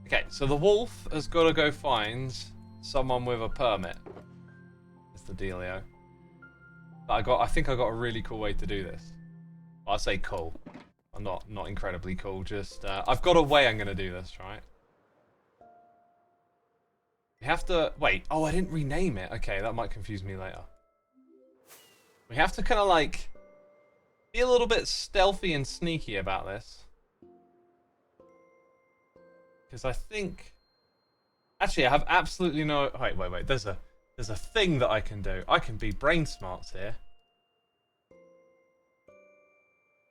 Okay, so the wolf has got to go find someone with a permit. That's the dealio. But I think I got a really cool way to do this. Well, I say cool. I'm not incredibly cool. Just I've got a way I'm gonna do this, right? We have to wait. Oh, I didn't rename it. Okay, that might confuse me later. We have to kind of like be a little bit stealthy and sneaky about this. Because I think... Actually, I have absolutely no... Wait. There's a thing that I can do. I can be brain smarts here.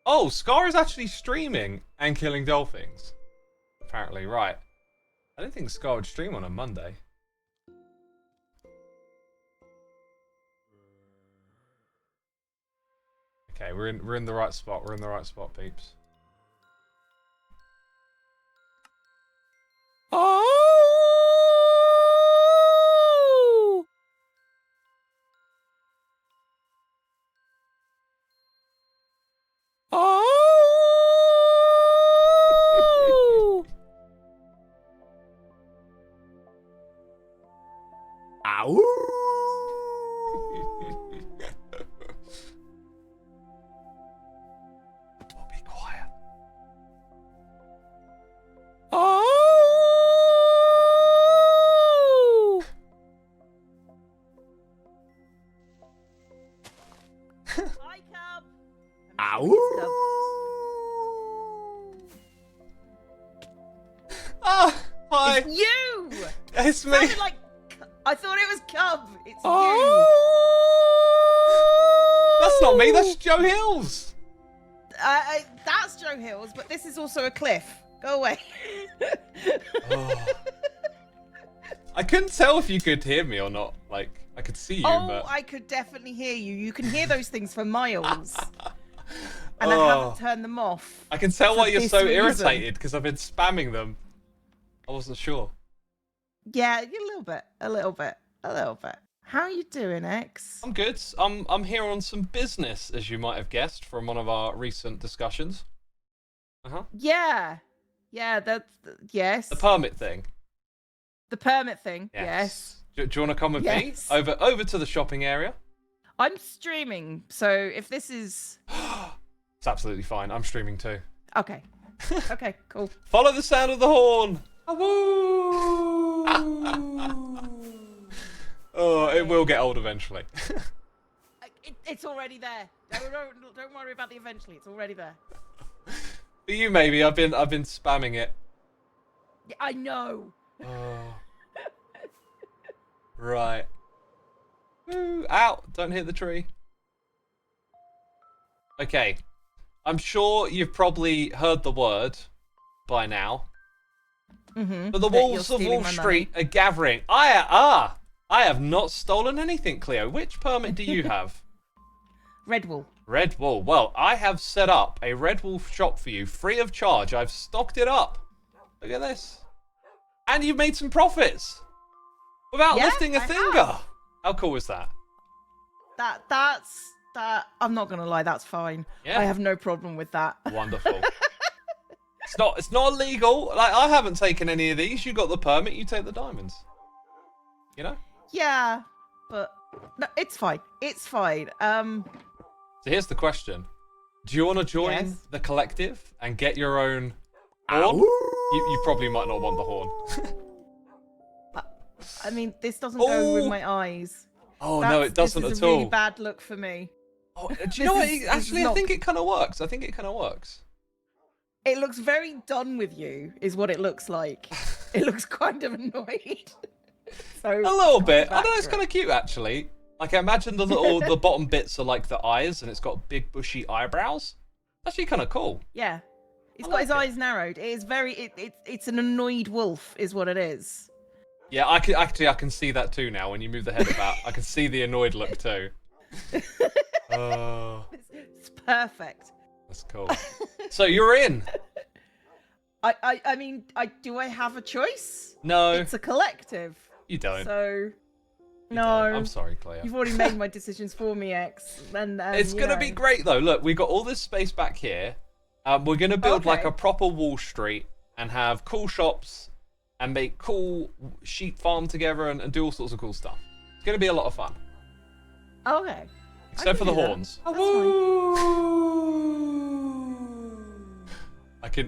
Oh, Scar is actually streaming and killing dolphins. Apparently, right. I didn't think Scar would stream on a Monday. Okay, we're in the right spot. We're in the right spot, peeps. Oh! Oh! Ow! Oh, be quiet. Oh! Hi, Cub. Ow! Ah, hi. It's you. It's me. Sounded like I thought it was Cub. It's Oh! That's not me. That's Joe Hills. you. That's Joe Hills, but this is also a cliff. Go away. Oh. I couldn't tell if you could hear me or not. Like, I could see you, but... I could definitely hear you. You can hear those things for miles. And Oh. I haven't turned them off. I can tell for why you're this so reason. irritated, because I've been spamming them. I wasn't sure. Yeah, a little bit. How are you doing, X? I'm good. I'm here on some business, as you might have guessed from one of our recent discussions. Yeah. Yeah, yes. The permit thing. The permit thing. Yes. Do you want to come with Yes. me over to the shopping area? I'm streaming, so if this is It's absolutely fine. I'm streaming too. okay. Okay, cool. Follow the sound of the horn. Oh, it will get old eventually. It's already there. Don't worry about the eventually. It's already there. For you, maybe. I've been spamming it. Yeah, I know. Oh. Right. Ooh, out. Don't hit the tree. Okay. I'm sure you've probably heard the word by now. Mm-hmm. But the wolves of Wall Street are gathering. I have not stolen anything, Cleo. Which permit do you have? Red Wool. Red Wool. Well, I have set up a Red Wolf shop for you, free of charge. I've stocked it up. Look at this. And you've made some profits. Without Yeah, lifting a I finger. have. How cool is that? That's I'm not gonna lie, that's fine. Yeah. I have no problem with that. Wonderful. It's not illegal. Like, I haven't taken any of these. You got the permit, you take the diamonds. You know? Yeah, but no, it's fine. It's fine. So here's the question. Do you want to join Yes. the collective and get your own horn? You probably might not want the horn. I mean, this doesn't go with my eyes. Oh, no, it doesn't this is at a all. really bad look for me. Oh, do you know what? This is Actually, I not- think it kind of works. I think it kind of works. It looks very done with you, is what it looks like. It looks kind of annoyed. So A little bit. I back know it's to kind of cute, actually. Like, I imagine the bottom bits are like the eyes, and it's got big bushy eyebrows. It's actually kind of cool. Yeah. He's I got his like it. eyes narrowed. It is very it's an annoyed wolf is what it is. Yeah, I can see that too now. When you move the head about, I can see the annoyed look too. Oh, It's perfect. that's cool. So you're in. I mean, do I have a choice? No, It's a collective. you don't. So, You no. don't. I'm sorry, Cleo. You've already made my decisions for me, X. And It's gonna be great though. Look, we've got all this space back here. We're gonna build like Okay. a proper Wall Street and have cool shops and make cool sheep farm together and do all sorts of cool stuff. It's gonna be a lot of fun. Okay. Except for the do that. horns. That's fine.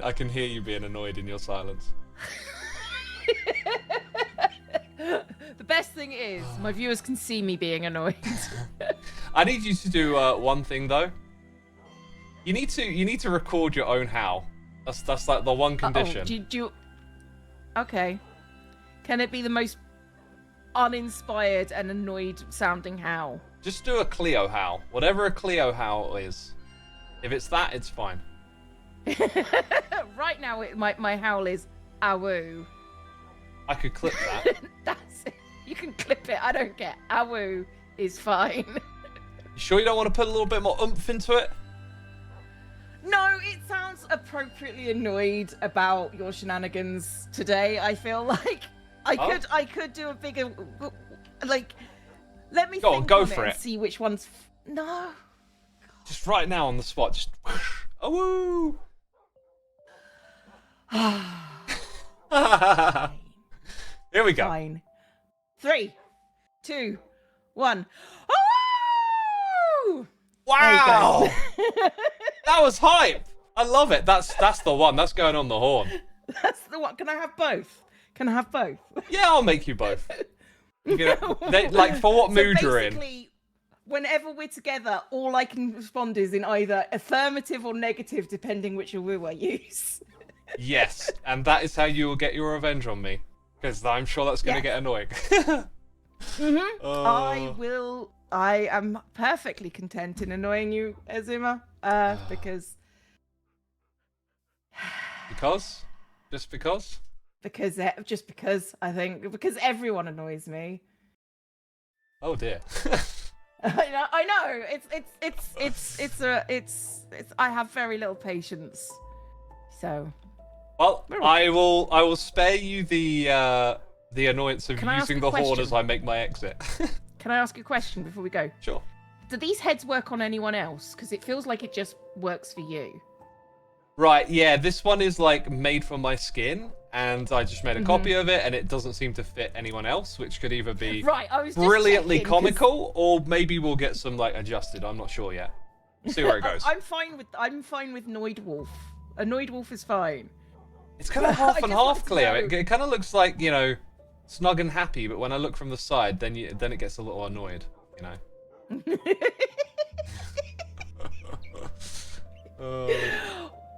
I can hear you being annoyed in your silence. The best thing is, my viewers can see me being annoyed. I need you to do one thing though. You need to record your own howl. That's like the one condition. Do you... Okay. Can it be the most uninspired and annoyed sounding howl? Just do a Cleo howl. Whatever a Cleo howl is. If it's that, it's fine. Right now, my howl is awoo. I could clip that. That's it. You can clip it. I don't care. Awoo is fine. You sure you don't want to put a little bit more oomph into it? No, it sounds appropriately annoyed about your shenanigans today. I feel like I could do a bigger, like, let me Go on, think go on for it it. and see which one's. No. Just right now on the spot. Just oh woo. Here we go. Fine. 3, 2, 1. Oh! Wow. That was hype. I love it. That's the one. That's going on the horn. That's the one. Can I have both? Can I have both? Yeah, I'll make you both. Like for what mood you're in. Basically, whenever we're together, all I can respond is in either affirmative or negative, depending which woo I use. Yes, and that is how you will get your revenge on me, because I'm sure that's going to get annoying. I am perfectly content in annoying you, Xisuma, because just because. Just because I think because everyone annoys me. Oh dear. I know. It's I have very little patience. So. Well, I will spare you the annoyance of Can I ask using a the horn question? as I make my exit. Can I ask a question before we go? Sure. Do these heads work on anyone else? Because it feels like it just works for you. Right, yeah, this one is like made from my skin, and I just made a copy of it, and it doesn't seem to fit anyone else, which could either be Right, I was just brilliantly checking, 'cause comical, or maybe we'll get some like adjusted. I'm not sure yet. See where it goes. I'm fine with Noid Wolf. A Noid Wolf is fine. It's kind of I half and just half, wanted to Cleo. know. It kind of looks like, you know, snug and happy, but when I look from the side, then it gets a little annoyed, you know.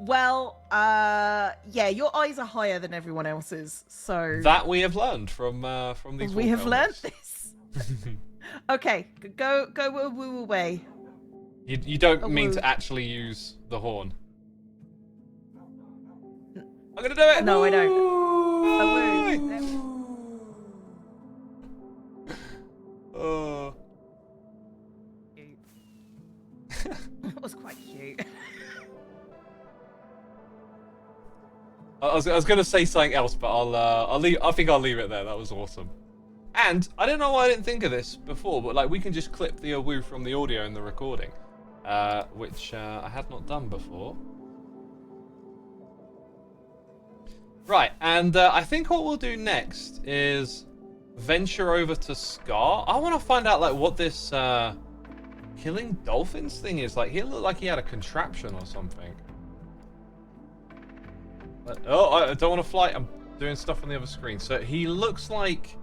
Well, yeah, your eyes are higher than everyone else's, so That we have learned from these. we wolf have learned helmets. this. Okay, go woo away. You don't A mean woo. to actually use the horn. I'm gonna do it. No, I don't. A Woo! woo. Oh. That was quite cute. I was gonna say something else, but I'll leave. I think I'll leave it there. That was awesome. And I don't know why I didn't think of this before, but like we can just clip the woo from the audio in the recording, which I had not done before. Right, and I think what we'll do next is venture over to Scar. I want to find out like what this killing dolphins thing is. Like he looked like he had a contraption or something. Oh, I don't want to fly. I'm doing stuff on the other screen. So he looks like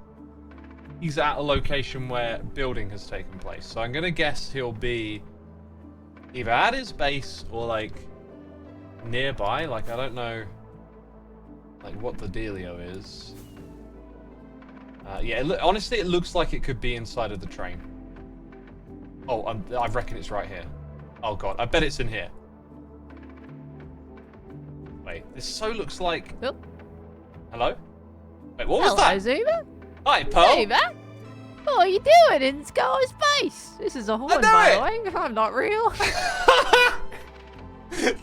he's at a location where building has taken place. So I'm going to guess he'll be either at his base or like nearby. Like, I don't know like what the dealio is. Yeah, honestly, it looks like it could be inside of the train. Oh, I reckon it's right here. Oh, God. I bet it's in here. Wait, this so looks like... Oh. Hello? Wait, what was that? Hello, Zuma. Hi, Pearl. Zuma. What are you doing in sky space? This is a horn, know by it. the way. I'm not real.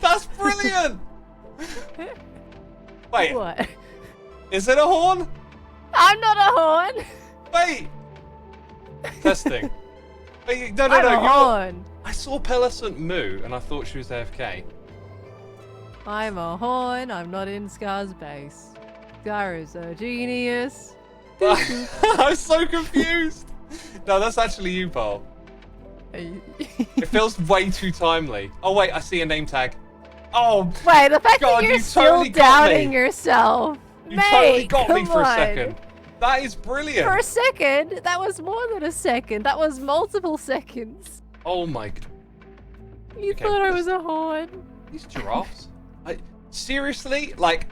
That's brilliant! Wait, What? is it a horn? I'm not a horn. Wait! Testing. Wait, no, I'm a you're... horn. I saw Pelicent moo and I thought she was AFK. I'm a horn. I'm not in Scar's base. Scar is a genius. I'm so confused! No, that's actually you, Paul. It feels way too timely. Oh wait, I see a name tag. Oh, Wait, the fact God, that you're you still totally got doubting me. yourself. You Mate, totally got me come for a on. second. That is brilliant. For a second? That was more than a second. That was multiple seconds. Oh my god. You Okay, thought I this- was a horn. These giraffes. Seriously, like,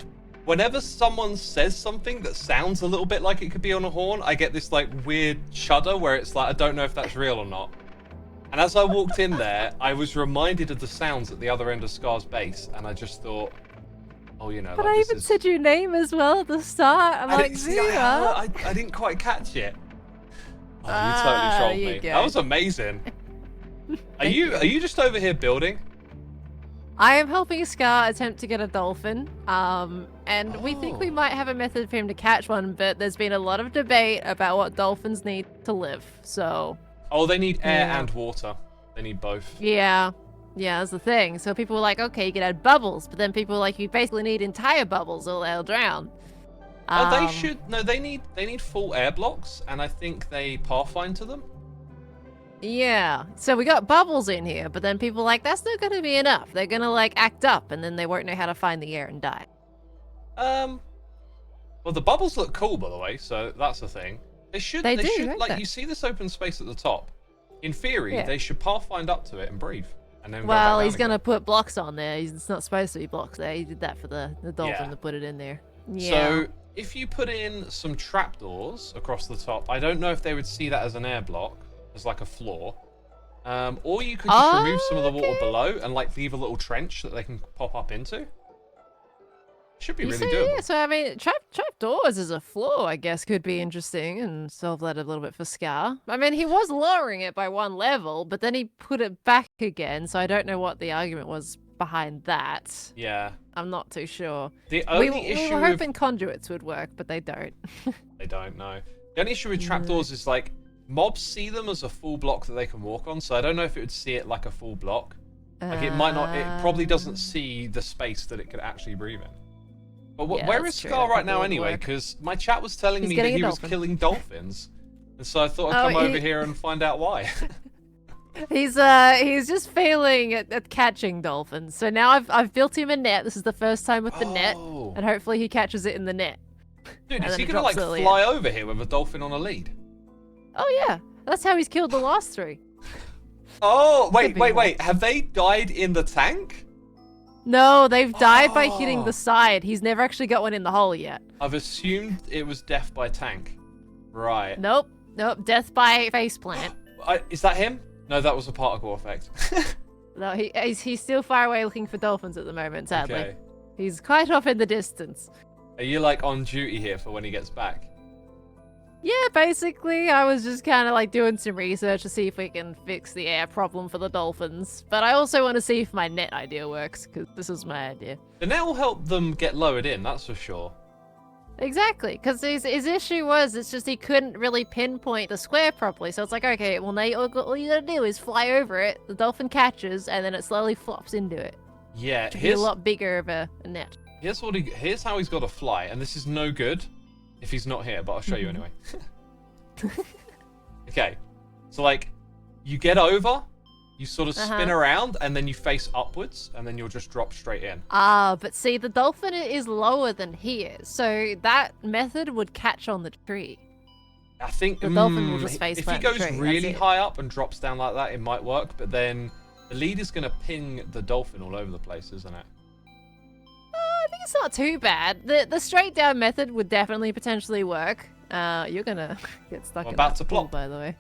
whenever someone says something that sounds a little bit like it could be on a horn, I get this like weird shudder where it's like, I don't know if that's real or not. And as I walked in there, I was reminded of the sounds at the other end of Scar's base, and I just thought, oh, you know, But like, I this even is... said your name as well at the start. I'm I like, didn't see, Xisuma. I didn't quite catch it. Oh, you Ah, totally trolled there you me. go. That was amazing. Are Thank you just over here building? I am helping Scar attempt to get a dolphin. And we think we Oh. might have a method for him to catch one, but there's been a lot of debate about what dolphins need to live. So, Oh, they need air Yeah. and water. They need both. yeah. Yeah, that's the thing. So people were like, okay, you can add bubbles, but then people were like, you basically need entire bubbles or they'll drown. Oh, they Um, should. No, they need full air blocks, and I think they pathfind to them. Yeah. So we got bubbles in here, but then people were like, that's not going to be enough. They're going to like act up and then they won't know how to find the air and die. Well, the bubbles look cool, by the way, so that's the thing. They should. They They do, should. don't Like, they? you see this open space at the top. In theory, Yeah. they should pathfind up to it and breathe, and then. Well, go back he's down going to again. put blocks on there. It's not supposed to be blocks there. He did that for the dolphin Yeah. to put it in there. Yeah. So if you put in some trapdoors across the top, I don't know if they would see that as an air block, as like a floor. Or you could just remove some of the water Okay. below and like leave a little trench that they can pop up into. Should be You really see, doable. yeah, so I mean, trapdoors as a floor, I guess, could be interesting and solve that a little bit for Scar. I mean, he was lowering it by one level, but then he put it back again, so I don't know what the argument was behind that. Yeah. I'm not too sure. The We only issue were with hoping conduits would work, but they don't. they don't know. The only issue with trapdoors is like mobs see them as a full block that they can walk on, so I don't know if it would see it like a full block. Like it might not. It probably doesn't see the space that it could actually breathe in. But Yeah, where that's is true, Scar that right now probably would anyway? work. Because my chat was telling He's me that getting a he was dolphin. killing dolphins, and so I thought I'd Oh, come over he- here and find out why. He's just failing at catching dolphins. So now I've built him a net. This is the first time with the net, Oh. and hopefully he catches it in the net. Dude, and is then he it gonna drops like early fly over here with a dolphin on a lead? Oh yeah, that's how he's killed the last three. Oh, Could wait, be wait, more. wait. Have they died in the tank? No, they've died by hitting Oh. the side. He's never actually got one in the hole yet. I've assumed it was death by tank. Right. Nope. Death by faceplant. Is that him? No, that was a particle effect. No, he's still far away looking for dolphins at the moment, sadly. Okay. He's quite off in the distance. Are you like on duty here for when he gets back? Yeah, basically, I was just kind of like doing some research to see if we can fix the air problem for the dolphins. But I also want to see if my net idea works, because this is my idea. The net will help them get lowered in, that's for sure. Exactly, because his issue was, it's just he couldn't really pinpoint the square properly. So it's like, okay, well, now all you gotta do is fly over it, the dolphin catches, and then it slowly flops into it. Yeah, To be a lot bigger of a net. here's how he's got to fly, and this is no good if he's not here, but I'll show you anyway. Okay, so like, you get over, you sort of spin around, and then you face upwards, and then you'll just drop straight in. Ah, but see, the dolphin is lower than he is, so that method would catch on the tree. I think The dolphin will just face if he plant the goes tree, that's really it. high up and drops down like that, it might work, but then the lead is going to ping the dolphin all over the place, isn't it? I think it's not too bad. The straight down method would definitely potentially work. You're gonna get stuck I'm in about that to pool, plop. by the way.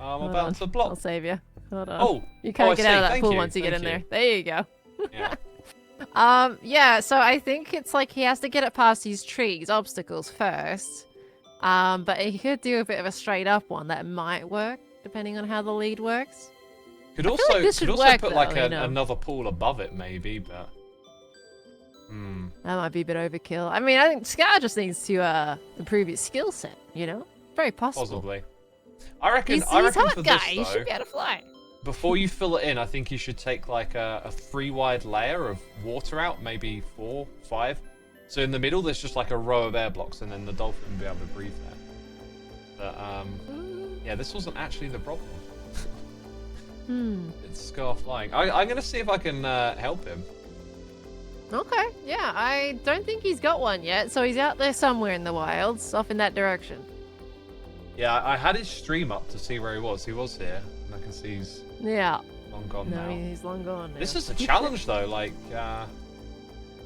I'm Hold about on. to I'll block. save you. Hold on. Oh, You can't I get see. out of that Thank pool you, once you get in thank there. There you go. Yeah. Yeah, so I think it's like he has to get it past these trees, obstacles first. But he could do a bit of a straight up one that might work, depending on how the lead works. Could I feel like this should work, put though, like you know. another pool above it, maybe, but. That might be a bit overkill. I mean, I think Scar just needs to improve his skill set, you know? Very possible. Possibly. I reckon. He's I reckon hot for guy. this He though, should be able to fly. before you fill it in, I think you should take like a 3-wide layer of water out, maybe 4, 5. So in the middle, there's just like a row of air blocks, and then the dolphin will be able to breathe there. But yeah, this wasn't actually the problem. It's Scar flying. I'm gonna see if I can help him. Okay, yeah, I don't think he's got one yet, so he's out there somewhere in the wilds, off in that direction. Yeah, I had his stream up to see where he was. He was here, and I can see he's Yeah. long gone No, now. he's long gone now. This is a challenge though, like,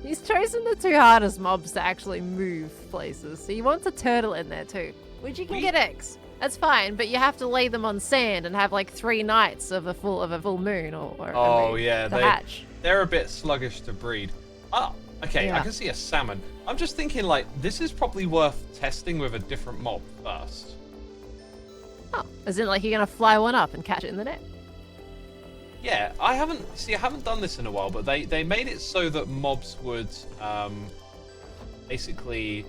He's chosen the 2 hardest mobs to actually move places. So you want a turtle in there too, which you can get eggs. That's fine, but you have to lay them on sand and have like 3 nights of a full moon or oh a moon yeah, to hatch. they're a bit sluggish to breed. Oh, okay, I Yeah. can see a salmon. I'm just thinking like, this is probably worth testing with a different mob first. Oh, as in like you're gonna fly one up and catch it in the net. Yeah, I haven't done this in a while, but they made it so that mobs would basically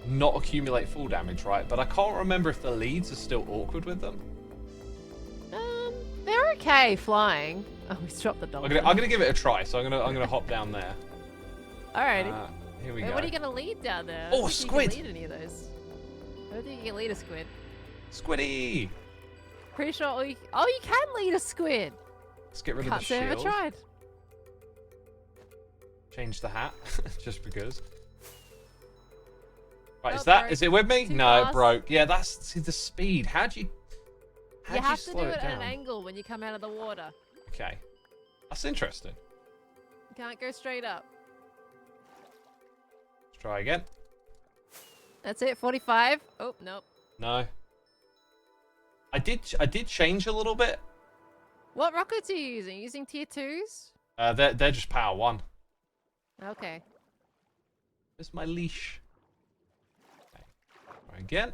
not accumulate full damage, right? But I can't remember if the leads are still awkward with them. They're okay flying. Oh, we dropped the I'm dolphin. gonna give it a try, so I'm gonna hop down there. Alrighty. Here we Wait, go. what are you gonna lead down there? I Oh, don't a think you can squid! lead any of those. I don't think you can lead a squid. Squiddy! Pretty sure. Oh, you can lead a squid. Let's get rid of Can't the say I ever shield. tried. Change the hat, just because. Right, Oh, is that? broke. Is it with me? Too No, it fast. broke. Yeah, see the speed. How'd you You have to slow do it it at down? an angle when you come out of the water. Okay, that's interesting. You can't go straight up. Let's try again. That's it. 45. Oh nope. No. I did change a little bit. What rockets are you using? Using tier 2s? They're just power 1. Okay. Where's my leash? Okay. Try again.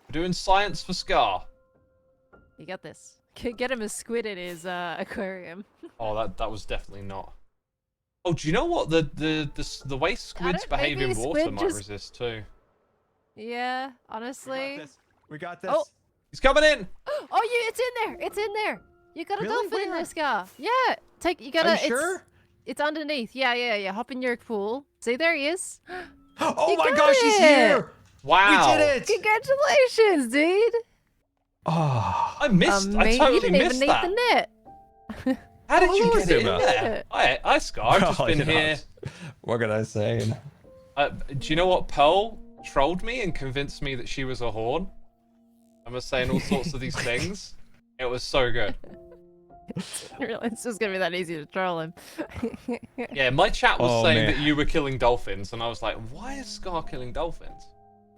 We're doing science for Scar. You got this. Get him a squid in his aquarium. Oh, that was definitely not. Oh, do you know what the way squids behave maybe in a water squid might just- resist too? Yeah, honestly. We got this. Oh. He's coming in. Oh, it's in there. It's in there. You got a Really? dolphin in Where? there, Scar. Yeah. You gotta. Are you sure? It's underneath. Yeah. Hop in your pool. See, there he is. Oh You my got gosh, he's it! here! Wow. We did it! Congratulations, dude. Oh, I missed. I Amazing. totally You didn't missed even that. need the net. How did you Hello, get it in Xisuma. there? I Scar. I've just Oh, been you know, here. what can I say? Do you know what? Pearl trolled me and convinced me that she was a horn. I was saying all sorts of these things. It was so good. It's just gonna be that easy to troll him. Yeah, my chat was Oh, saying man. that you were killing dolphins, and I was like, why is Scar killing dolphins?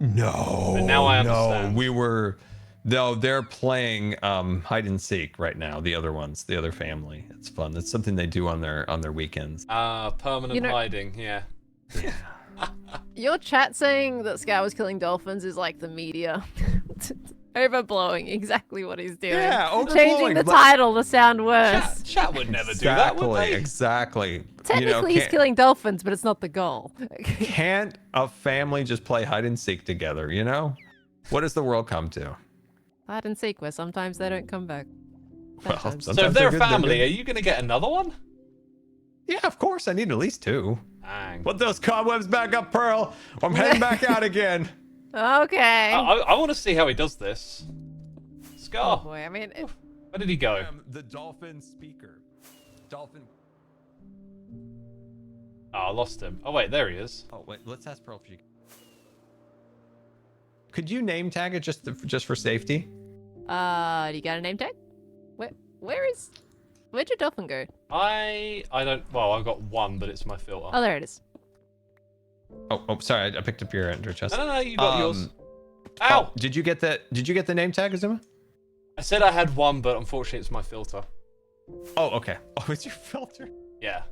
No. But now I understand. No, we were. No, they're playing hide and seek right now. The other ones, the other family. It's fun. That's something they do on their weekends. Permanent You know- hiding, yeah. Yeah. Your chat saying that Scar was killing dolphins is like the media. Overblowing exactly what he's doing. Yeah, Changing the overblowing, but- title to sound worse. Chat would never do that, would they? Exactly. Technically, he's killing dolphins, but it's not the goal. Can't a family just play hide and seek together? You know, what does the world come to? Hide and seek, where sometimes they don't come back. Well, Sometimes. So if sometimes they're a good, they're family, good. are you going to get another one? Yeah, of course. I need at least 2. Dang. Put those cobwebs back up, Pearl. I'm heading back out again. Okay. I want to see how he does this. Oh Scar, boy, I mean, where did he go? The dolphin speaker. Dolphin. Oh, I lost him. Oh, wait, there he is. Oh wait, let's ask Pearl if she. Could you name tag it just for safety? do you got a name tag? Where'd your dolphin go? I don't, well, I've got 1, but it's my filter. Oh, there it is. Oh, sorry. I picked up your ender chest. No, you got yours. Ow! Oh, did you get the name tag, Xisuma? I said I had 1, but unfortunately it's my filter. Oh, okay. Oh, it's your filter. Yeah.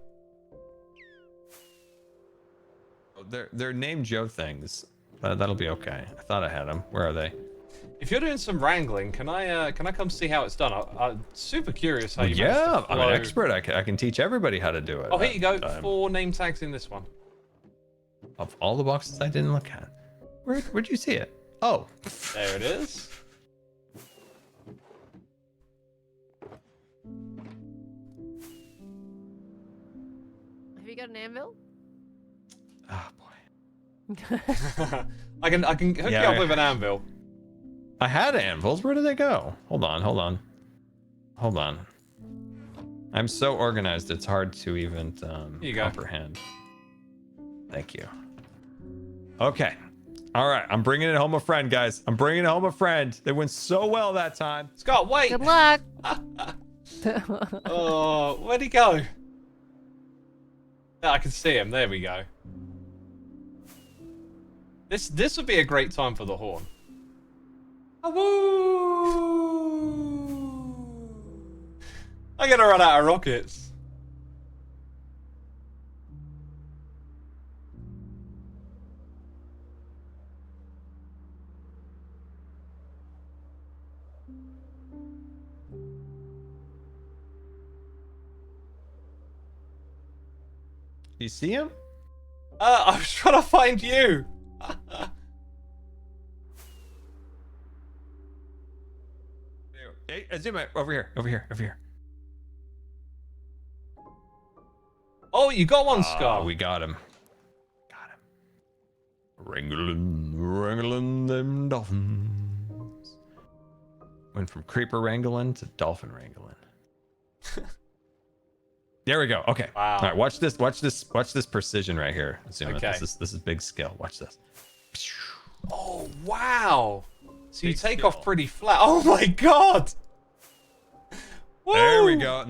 They're named Joe things. That'll be okay. I thought I had them. Where are they? If you're doing some wrangling, can I come see how it's done? I'm super curious how you managed Yeah, to I'm an flow- expert. I can teach everybody how to do it. Oh, here you go. Time. 4 name tags in this one. Of all the boxes I didn't look at. Where'd you see it? Oh. There it is. Have you got an anvil? Oh boy. I can hook you up with an anvil. I had anvils. Where did they go? Hold on. I'm so organized. It's hard to even comprehend. Thank you. Okay. All right. I'm bringing it home a friend, guys. I'm bringing home a friend. They went so well that time. Scott, wait. Good luck. Oh, where'd he go? Yeah, I can see him. There we go. This would be a great time for the horn. Woo! I'm gonna run out of rockets. You see him? I was trying to find you. Hey, Xisuma, over here. Oh, you got one, Scott. We got him. Wrangling them dolphins. Went from creeper wrangling to dolphin wrangling. There we go. Okay. Wow. All right. Watch this precision right here. Xisuma. Okay. This is big skill. Watch this. Oh, wow. So you Big take skill. off pretty flat. Oh my god. There we Woo! go.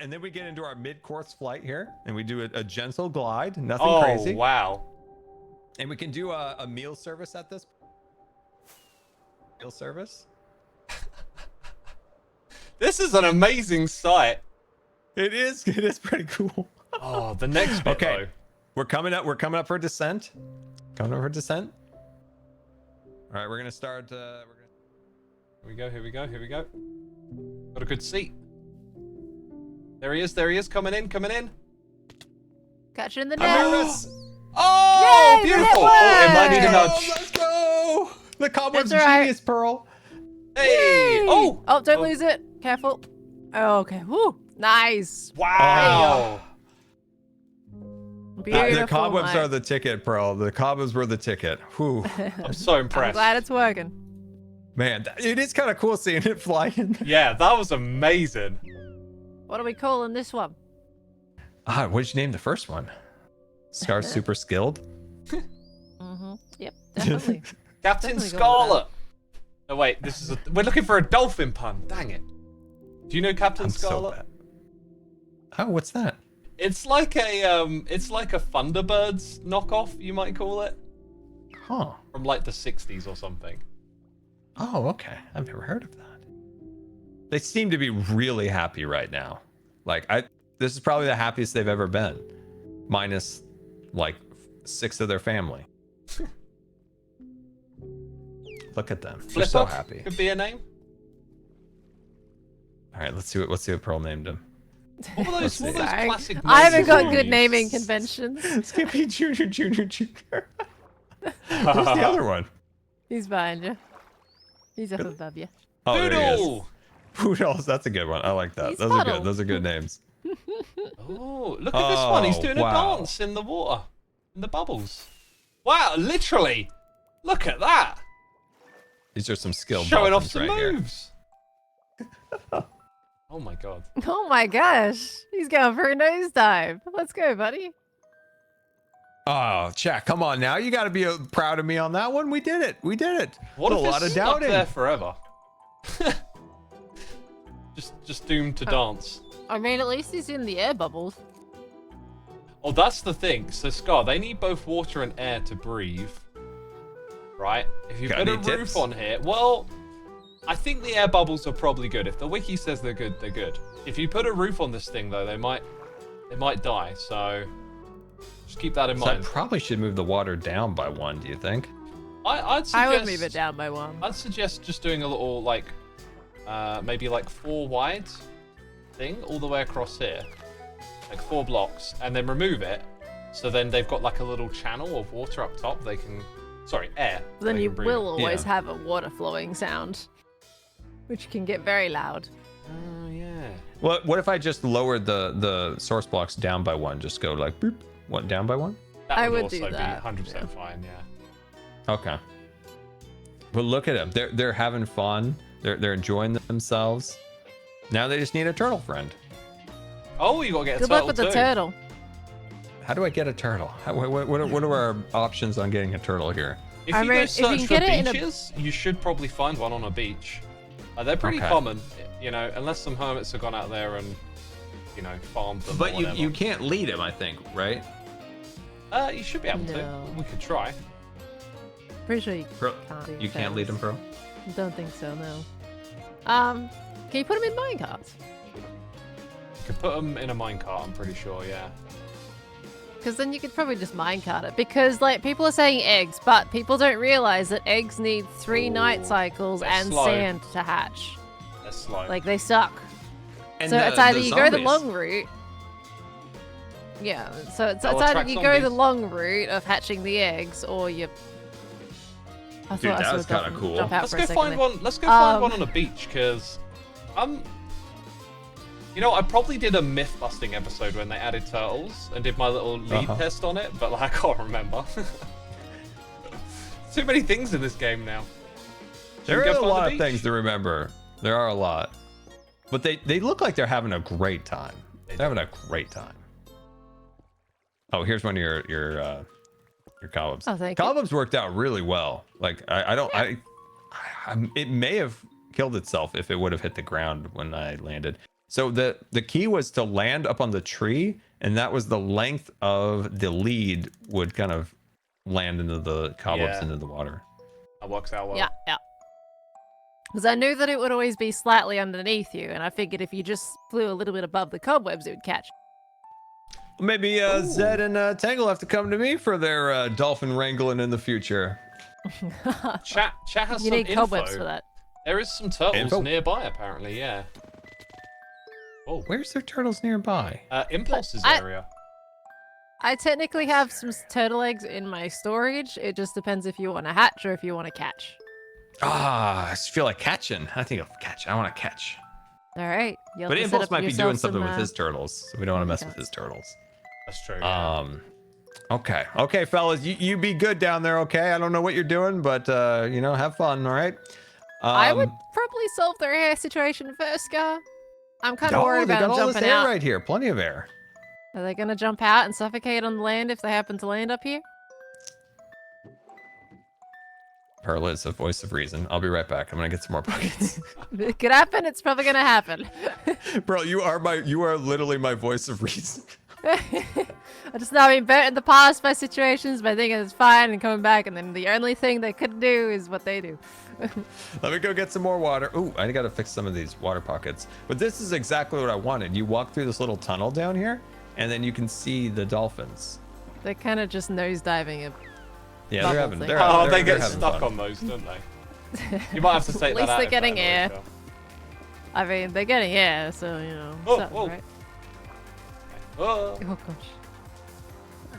And then we get into our mid-course flight here, and we do a gentle glide. Nothing Oh, crazy. wow. And we can do a meal service at this. Meal service. This is an amazing sight. It is pretty cool. Oh, the next bit, Okay. though. We're coming up for descent. All right, we're gonna start. Here we go. Got a good seat. There he is, coming in. Catch it in the I'm net. nervous. Oh, Yay, the beautiful. net Oh, it might need a worked. nudge. Let's go. The cobweb's That's all right. genius, Pearl. Hey. Yay! Oh. Don't lose it. Careful. Oh, okay. Woo. Nice. Wow. Beautiful. The cobwebs mate. are the ticket, Pearl. The cobwebs were the ticket. Whew. I'm so I'm impressed. glad it's working. Man, it is kind of cool seeing it flying. Yeah, that was amazing. What are we calling this one? What did you name the first one? Scar Super Skilled? Mm-hmm. Yep, definitely. Captain Definitely go with Scarlet. Oh wait, we're looking for a dolphin pun. Dang it. Do you know Captain I'm so Scarlet? bad. Oh, what's that? It's like a Thunderbirds knockoff, you might call it, Huh. from like the 60s or something. Oh, okay. I've never heard of that. They seem to be really happy right now. This is probably the happiest they've ever been. Minus, 6 of their family. Look at them. They're so Flipper happy. could be a name. All right, let's see what Pearl named him. What were those, Let's see. Sorry. classic I haven't got names? good naming conventions. Skippy Junior. Where's the other one? He's behind you. He's up above you. Oh, there he is. Poodle. Poodles. That's a good one. I like that. He's Those are Puddle. good. Those are good names. Oh, look at this one. He's Oh, doing wow. a dance in the water, in the bubbles. Wow, literally. Look at that. These are some skilled Showing off dolphins some right here. moves. Oh my god. Oh my gosh. He's going for a nosedive. Let's go, buddy. Oh, Jack, come on now. You got to be proud of me on that one. We did it. What a if lot it's of stuck doubting. there forever? just doomed to dance. I mean, at least he's in the air bubbles. Oh, that's the thing. So, Scar, they need both water and air to breathe. Right? If you Got put a any roof tips? on here, well, I think the air bubbles are probably good. If the wiki says they're good, they're good. If you put a roof on this thing, though, they might die. So, Just keep that in So I mind. probably should move the water down by 1, do you think? I'd suggest, I would move it down by 1. I'd suggest just doing a little, like, maybe like 4 wide thing all the way across here. Like 4 blocks, and then remove it. So then they've got like a little channel of water up top. They can, sorry, air. Then they you can breathe will in. always have a water flowing sound, which can get very loud. Oh, yeah. Well, what if I just lowered the source blocks down by 1? Just go like, boop, what, down by 1? That I would also do that, be 100% yeah. fine, yeah. Okay. But look at them. They're having fun. They're enjoying themselves. Now they just need a turtle friend. Oh, you gotta get a Good turtle luck with the too. turtle. How do I get a turtle? What are our options on getting a turtle here? If I you mean, go if you search can for get it in a- beaches, you should probably find one on a beach. They're pretty Okay. common, you know, unless some hermits have gone out there and, you know, farmed them. But or whatever. you can't lead him, I think, right? You should be able to. No. We could try. Pretty sure you Bro, can't. do you can't lead him, fence. bro. Don't think so, no. Can you put him in minecarts? You could put them in a minecart, I'm pretty sure, yeah. Because then you could probably just minecart it. Because, like, people are saying eggs, but people don't realize that eggs need 3 night cycles they're and slow. sand to hatch. They're slow. Like, they suck. And So the- it's either the you go the zombies- long route. Yeah, so it's That'll either attract you go the zombies. long route of hatching the eggs, or you. I Dude, thought I that saw was a kinda dolphin cool. jump out Let's for go a second find there. one. Let's go find Um, one on a beach, because you know, I probably did a myth busting episode when they added turtles and did my little lead test on it, but like, I can't remember. Too many things in this game now. Should There we go are a find the lot of beach? things to remember. There are a lot. But they look like they're having a great time. They're having a great time. Oh, here's one of your cobwebs. Oh, thank you. Cobwebs worked out really well. Like it may have killed itself if it would have hit the ground when I landed. So the key was to land up on the tree, and that was the length of the lead would kind of land into the cobwebs Yeah. into the water. That works out well. Yeah, yeah. Because I knew that it would always be slightly underneath you, and I figured if you just flew a little bit above the cobwebs, it would catch. Maybe Zed and Tangle have to come to me for their dolphin wrangling in the future. Chat has You some need cobwebs info. for that. There is some turtles Info? nearby, apparently. Yeah. Oh, Where's their turtles nearby? Impulse's I- area. I technically have some turtle eggs in my storage. It just depends if you want to hatch or if you want to catch. I just feel like catching. I think of catch. I want to catch. All right. You'll But have to set Impulse up might be yourself doing something some, with his turtles, so we don't want to mess with okay. his turtles. That's true. Okay, fellas, you be good down there, okay? I don't know what you're doing, but have fun, all right? I would probably solve their hair situation first, Scar. I'm kind of worried they about got them all this jumping air out. right here, plenty of air. Are they going to jump out and suffocate on the land if they happen to land up here? Perla is a voice of reason. I'll be right back. I'm gonna get some more buckets. It could happen. It's probably going to happen. Bro, you are literally my voice of reason. I just know I've been burnt in the past by situations by thinking it's fine and coming back, and then the only thing they could do is what they do. Let me go get some more water. Ooh, I gotta fix some of these water pockets. But this is exactly what I wanted. You walk through this little tunnel down here, and then you can see the dolphins. They're kind of just nosediving it. Yeah, Bubble they're having. thing. They're, Oh, they're, they they're get having stuck fun. on those, don't they? You might have to take At least that out. they're if getting that air. annoys I mean, they're getting air, so, Oh, something, whoa. right? you. Oh. Oh, gosh.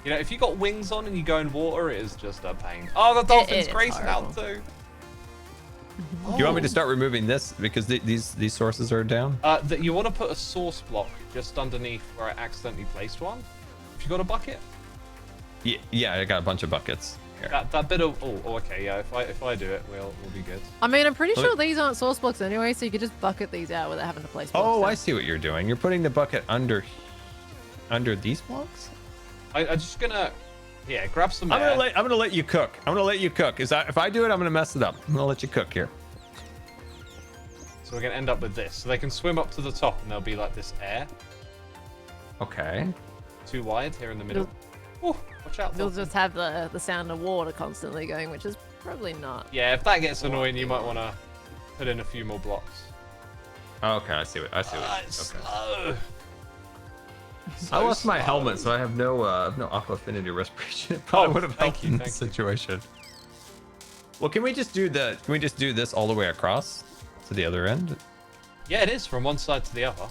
You know, if you got wings on and you go in water, it is just a pain. Oh, the dolphin's is grazing out horrible. too. Do you want me to start removing this because these sources are down? That you want to put a source block just underneath where I accidentally placed one. If you got a bucket, Yeah, I got a bunch of buckets here. that bit of okay, yeah. If I do it, we'll be good. I mean, I'm pretty Let sure these aren't source blocks anyway, so you could just bucket these out without having to place blocks. Oh, down. I see what you're doing. You're putting the bucket under these blocks. I'm just gonna grab some I'm air. gonna let you cook. If I do it, I'm gonna mess it up. I'm gonna let you cook here. So we're gonna end up with this. So they can swim up to the top and there'll be like this air. Okay. Too wide here in the middle. Oh, watch out. You'll Dolphin. just have the sound of water constantly going, which is probably not. Yeah, if that gets annoying, you might want to put in a few more blocks. Okay, I see what. It's slow. I lost my helmet, so I have no aqua affinity respiration. It probably would have helped in this situation. Well, can we just do this all the way across to the other end? Yeah, it is from one side to the other,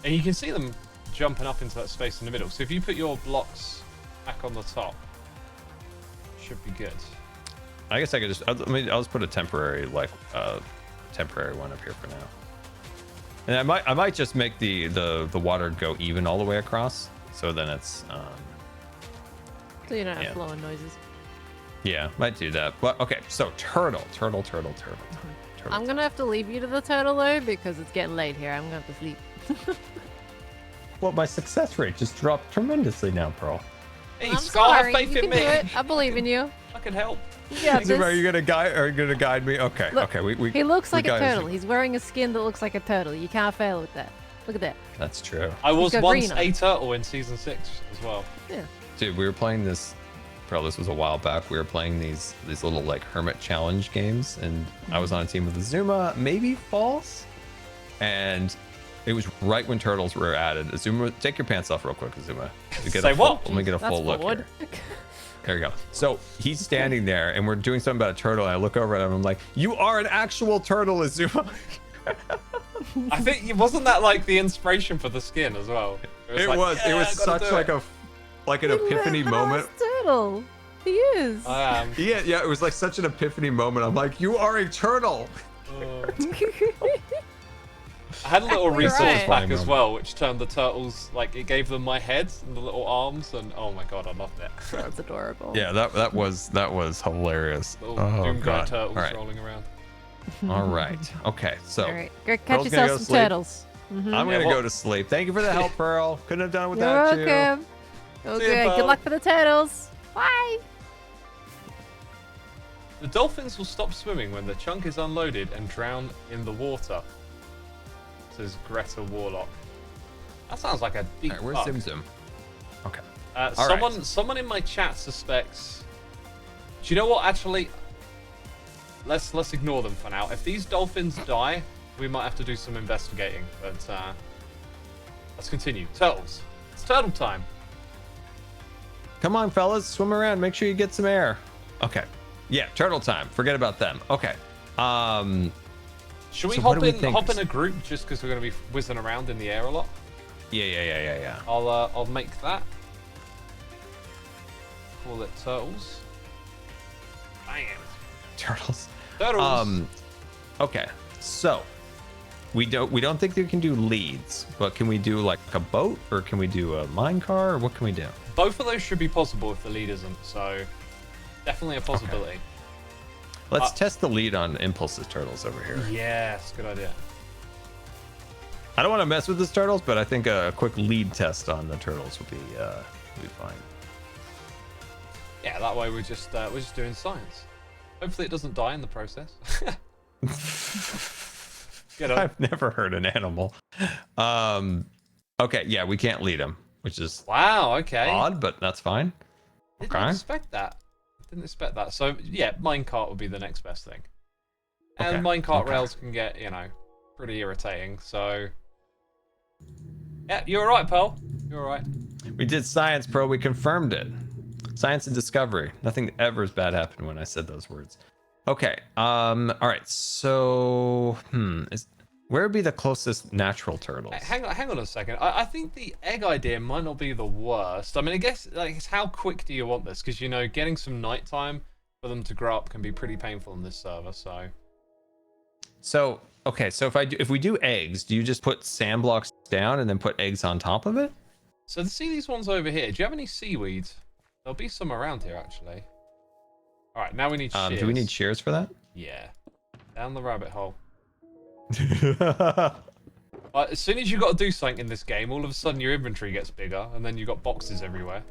and you can see them jumping up into that space in the middle. So if you put your blocks back on the top, should be good. I guess I could I'll just put a temporary temporary one up here for now. And I might just make the water go even all the way across, so then it's So you don't have flowing noises. Yeah, might do that. But okay, so turtle. I'm gonna have to leave you to the turtle though, because it's getting late here. I'm gonna have to sleep. Well, my success rate just dropped tremendously now, Pearl. Hey, I'm Skull, have sorry. faith You in can me. do it. I believe in you. I can help. Yeah, Xisuma, are you gonna guide me? Okay, Look, okay. He looks like a got turtle. He's wearing a skin that looks like a turtle. You can't fail with that. Look at that. That's true. I was got once green on a it. turtle in season 6 as well. Yeah. Dude, we were playing this. Pearl, this was a while back. We were playing these little like hermit challenge games, and I was on a team with Xisuma, maybe false, and it was right when turtles were added. Xisuma, take your pants off real quick, Xisuma. Say what? Let me get a full look forward. here. There you go. So he's standing there, and we're doing something about a turtle, and I look over at him, and I'm like, "You are an actual turtle, Xisuma." I think wasn't that like the inspiration for the skin as well? It was. It was such like an epiphany moment. Turtle. He is. I am. Yeah. It was like such an epiphany moment. I'm like, "You are a turtle." I had a little resource right. pack as well, which turned the turtles, like, it gave them my heads and the little arms, and oh my god, I loved it. That's adorable. Yeah, that was hilarious. Little Oh Doom Guy god. turtles All right. rolling around. All right. Okay. So All right. Go catch Pearl's gonna yourself go some sleep. turtles. I'm gonna go to sleep. Thank you for the help, Pearl. Couldn't have done it You're without you. welcome. See you, Okay. Pearl. Good luck for the turtles. Bye. The dolphins will stop swimming when the chunk is unloaded and drown in the water. Says Greta Warlock. That sounds like a deep All right, where's bug. Zim? Okay. Someone in my chat suspects. Do you know what? Actually, let's ignore them for now. If these dolphins die, we might have to do some investigating. But let's continue. Turtles. It's turtle time. Come on, fellas, swim around. Make sure you get some air. Okay. Yeah, turtle time. Forget about them. Okay. Should we So what hop do we in think? hop in a group just because we're going to be whizzing around in the air a lot? Yeah. I'll make that. Call it turtles. Bam. Turtles. Turtles. Okay. So we don't think we can do leads, but can we do like a boat, or can we do a mine car, or what can we do? Both of those should be possible if the lead isn't. So definitely a possibility. Okay. Let's test the lead on Impulse's turtles over here. Yes, good idea. I don't want to mess with the turtles, but I think a quick lead test on the turtles would be fine. Yeah, that way we're just doing science. Hopefully it doesn't die in the process. Get up. I've never heard an animal. Okay, yeah, we can't lead them, which is Wow. Okay. odd, but that's fine. Didn't Okay. expect that. Didn't expect that. So yeah, minecart would be the next best thing. And Okay, minecart okay. rails can get, pretty irritating. So yeah, you're all right, Pearl. You're all right. We did science, Pro. We confirmed it. Science and discovery. Nothing ever as bad happened when I said those words. Okay. All right. So, where would be the closest natural turtles? Hang on a second. I think the egg idea might not be the worst. I mean, I guess it's how quick do you want this? Because getting some nighttime for them to grow up can be pretty painful on this server. So, okay. So if we do eggs, do you just put sand blocks down and then put eggs on top of it? So see these ones over here. Do you have any seaweed? There'll be some around here actually. All right, now we need shears. Do we need shears for that? Yeah. Down the rabbit hole. As soon as you got to do something in this game, all of a sudden your inventory gets bigger, and then you got boxes everywhere.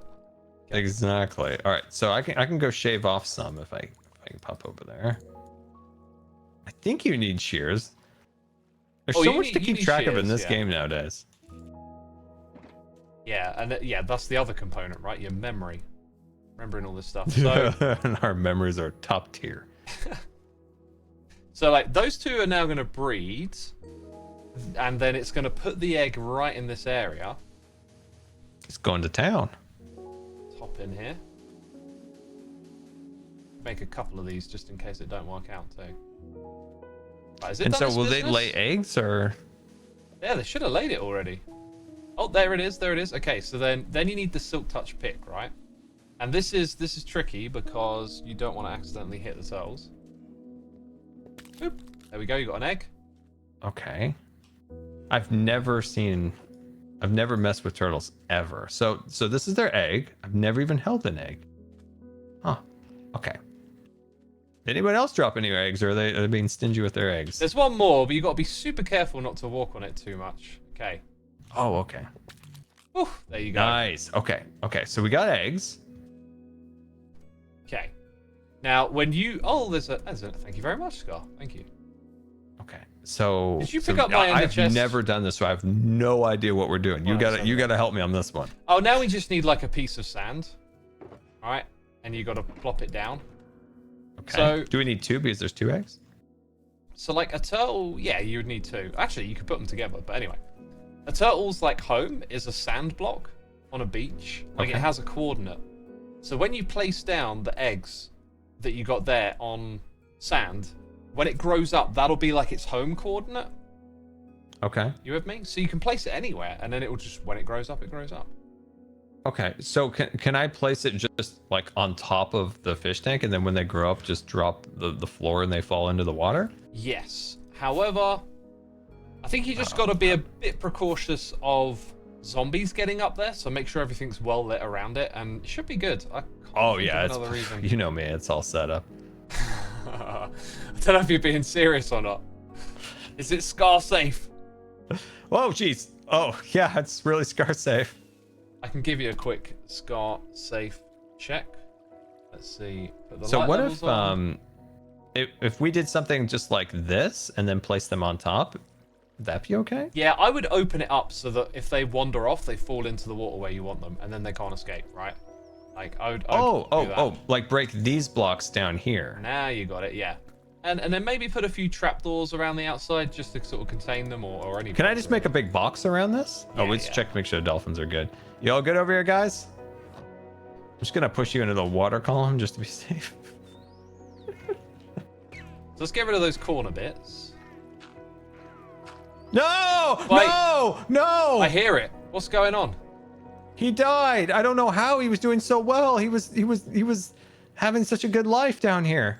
Exactly. All right. So I can go shave off some if I can pop over there. I think you need shears. There's so much to keep track of in this game nowadays. Yeah, and that's the other component, right? Your memory. Remembering all this stuff. So, And our memories are top tier. so like those two are now going to breed, and then it's going to put the egg right in this area, He's going to town. Let's hop in here. Make a couple of these just in case it don't work out too. Right, is it And done so its will business? they lay eggs or? Yeah, they should have laid it already. Oh, there it is. There it is. Okay, so then you need the silk touch pick, right? And this is tricky because you don't want to accidentally hit the turtles. Boop. There we go. You got an egg. Okay. I've never messed with turtles ever. So this is their egg. I've never even held an egg. Huh. Okay. Did anyone else drop any eggs, or are they being stingy with their eggs? There's one more, but you got to be super careful not to walk on it too much. Okay. Oh, okay. Whew, there you go. Nice. Okay. So we got eggs. Okay. Now, when you... Oh, there's a... Thank you very much, Scar. Thank you. Okay. So... Did you pick up my I've chest? never done this, so I have no idea what we're doing. You gotta help me on this one. Oh, now we just need, like, a piece of sand. All right? And you got to plop it down. Okay. So... Do we need two because there's two eggs? So, like, a turtle... Yeah, you would need two. Actually, you could put them together, but anyway. A turtle's, like, home is a sand block on a beach. Like, Okay. it has a coordinate. So when you place down the eggs that you got there on sand, when it grows up, that'll be like its home coordinate. Okay. You with me? So you can place it anywhere, and then it will just, when it grows up, it grows up. Okay. So can I place it just like on top of the fish tank, and then when they grow up, just drop the floor and they fall into the water? Yes. However, I think you just got to be a bit precautious of zombies getting up there, so make sure everything's well lit around it, and it should be good. I can't think of another reason. You know me, it's all set up. I don't know if you're being serious or not. Is it Scar safe? Whoa, jeez. Oh, yeah, it's really Scar safe. I can give you a quick Scar safe check. Let's see. Put the So light what levels on. if we did something just like this and then place them on top, would that be okay? Yeah, I would open it up so that if they wander off, they fall into the water where you want them, and then they can't escape, right? Like, I would do that. Like break these blocks down here. Now you got it, yeah. And then maybe put a few trapdoors around the outside just to sort of contain them or any... Can I just make a big box around this? Yeah, let's check to make sure the dolphins are good. You all good over here, guys? I'm just gonna push you into the water column just to be safe. So let's get rid of those corner bits. No! Wait. No! I hear it. What's going on? He died. I don't know how. He was doing so well. He was having such a good life down here.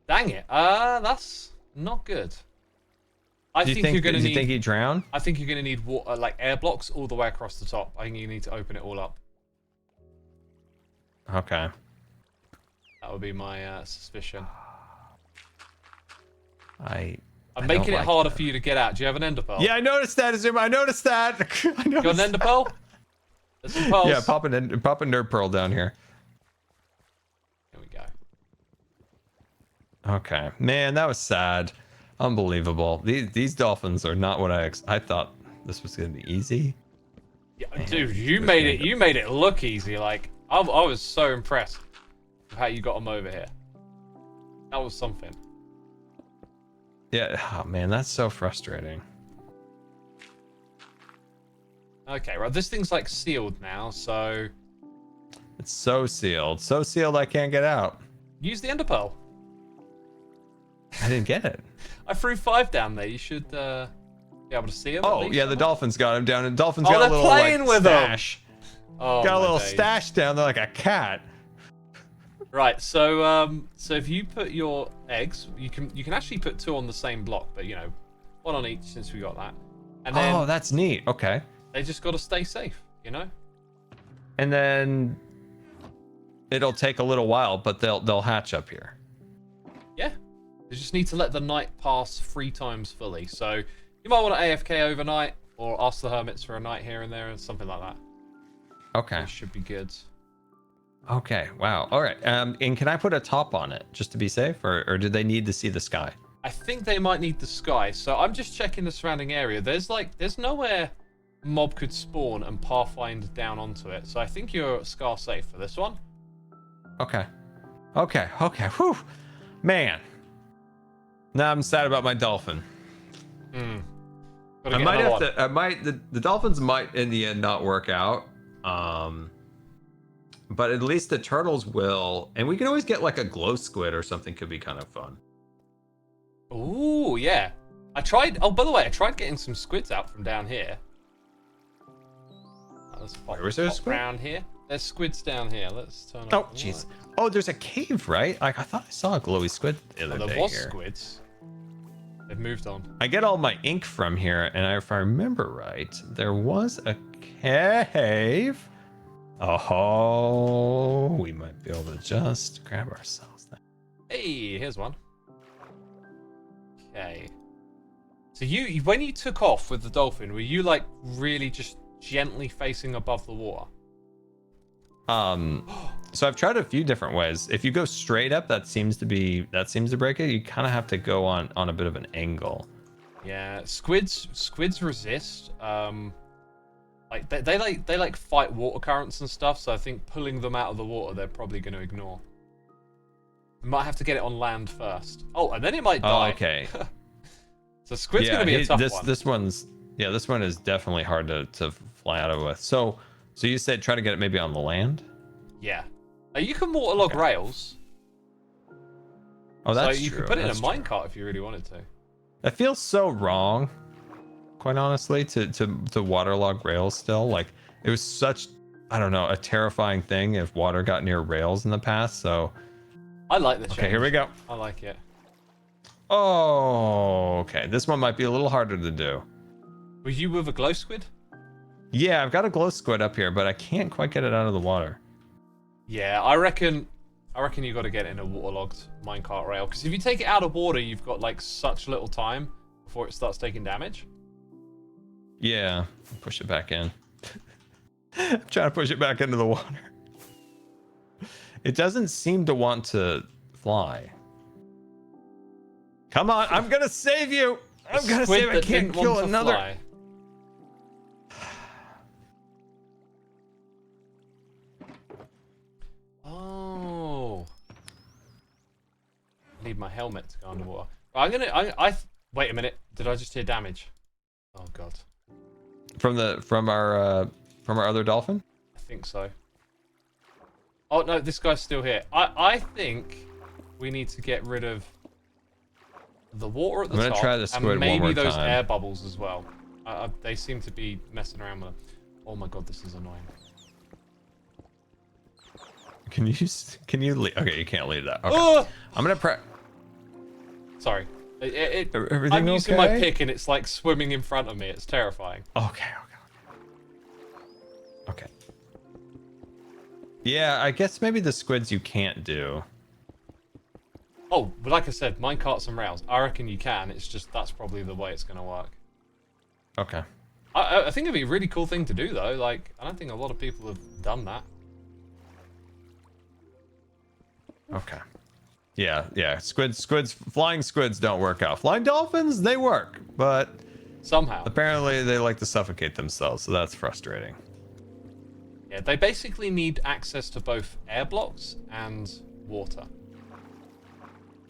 Dang it. That's not good. I think you're going to need... Do you think he drowned? I think you're going to need water, like air blocks all the way across the top. I think you need to open it all up. Okay. That would be my suspicion. I'm making it harder for you to get out. Do you have an ender pearl? Yeah, I noticed that, Xisuma. I noticed that. You got an ender pearl? There's some pearls. Yeah, pop a nerd pearl down here. Here we go. Okay, man, that was sad. Unbelievable. These dolphins are not what I thought this was gonna be easy. Yeah, Man, dude, you made it look easy. Like I was so impressed with how you got them over here. That was something. Yeah, oh man, that's so frustrating. Okay, right. This thing's like sealed now, so It's so sealed. So sealed I can't get out. use the ender pearl. I didn't get it. I threw 5 down there. You should be able to see them. Oh, yeah, the dolphins got him down, and dolphins Oh, got a they're little playing like, with them. stash. Oh, Got a my little days. stash down there like a cat. Right, so if you put your eggs, you can actually put 2 on the same block, but you know, 1 on each since we got that. And then Oh, that's neat. Okay. they just got to stay safe, you know? And then it'll take a little while, but they'll hatch up here. Yeah. You just need to let the night pass 3 times fully. So you might want to AFK overnight or ask the hermits for a night here and there and something like that. Okay. It should be good. Okay. Wow. All right. And can I put a top on it just to be safe, or do they need to see the sky? I think they might need the sky. So I'm just checking the surrounding area. There's nowhere mob could spawn and pathfind down onto it. So I think you're scar safe for this one. Okay. Okay. Okay. Whew. Man. Now I'm sad about my dolphin. Gotta I get might another have one. to. I might. The dolphins might in the end not work out. But at least the turtles will, and we can always get like a glow squid or something. Could be kind of fun. Ooh, yeah. I tried. Oh, by the way, I tried getting some squids out from down here. Let's pop, Where was there a pop squid? around here. There's squids down here. Let's turn Oh, up. jeez. Oh, there's a cave, right? Like I thought I saw a glowy squid the other Oh, day there was here. squids. They've moved on. I get all my ink from here, and if I remember right, there was a cave. Oh, we might be able to just grab ourselves that. Hey, here's one. Okay. So you, when you took off with the dolphin, were you like really just gently facing above the water? So I've tried a few different ways. If you go straight up, that seems to break it. You kind of have to go on a bit of an angle. Yeah, squids resist. Like they like fight water currents and stuff. So I think pulling them out of the water, they're probably going to ignore. We might have to get it on land first. Oh, and then it might die. Oh, okay. So squid's going to be a tough one. This one is definitely hard to fly out of with. So you said try to get it maybe on the land. Yeah. You can waterlog rails. Oh, that's so you true. could put it in a That's true. minecart if you really wanted to. That feels so wrong, quite honestly, to waterlog rails still. Like it was such, I don't know, a terrifying thing if water got near rails in the past. So I like the change. okay, here we go. I like it. Oh, okay. This one might be a little harder to do. Were you with a glow squid? Yeah, I've got a glow squid up here, but I can't quite get it out of the water. Yeah, I reckon you got to get it in a waterlogged minecart rail, because if you take it out of water, you've got like such little time before it starts taking damage. Yeah, push it back in. I'm trying to push it back into the water. It doesn't seem to want to fly. Come on, I'm gonna save you. I'm gonna save. I can't kill another. Fly. Oh, I need my helmet to go underwater. I'm gonna. Wait a minute. Did I just hear damage? Oh god. From our other dolphin? I think so. Oh no, this guy's still here. I think we need to get rid of the water at the top. I'm gonna try the squid and maybe one more those time. air bubbles as well. They seem to be messing around with them. Oh my god, this is annoying. Can you lead? Okay, you can't lead that. Okay. Oh! I'm gonna press. Sorry. Everything I'm using okay? my pick and it's like swimming in front of me. It's terrifying. Okay. Yeah, I guess maybe the squids you can't do. Oh, but like I said, minecarts and rails. I reckon you can. It's just that's probably the way it's going to work. Okay. I think it'd be a really cool thing to do though. Like, I don't think a lot of people have done that. Okay. Yeah. Flying squids don't work out. Flying dolphins, they work, but Somehow. apparently they like to suffocate themselves, so that's frustrating. Yeah, they basically need access to both air blocks and water.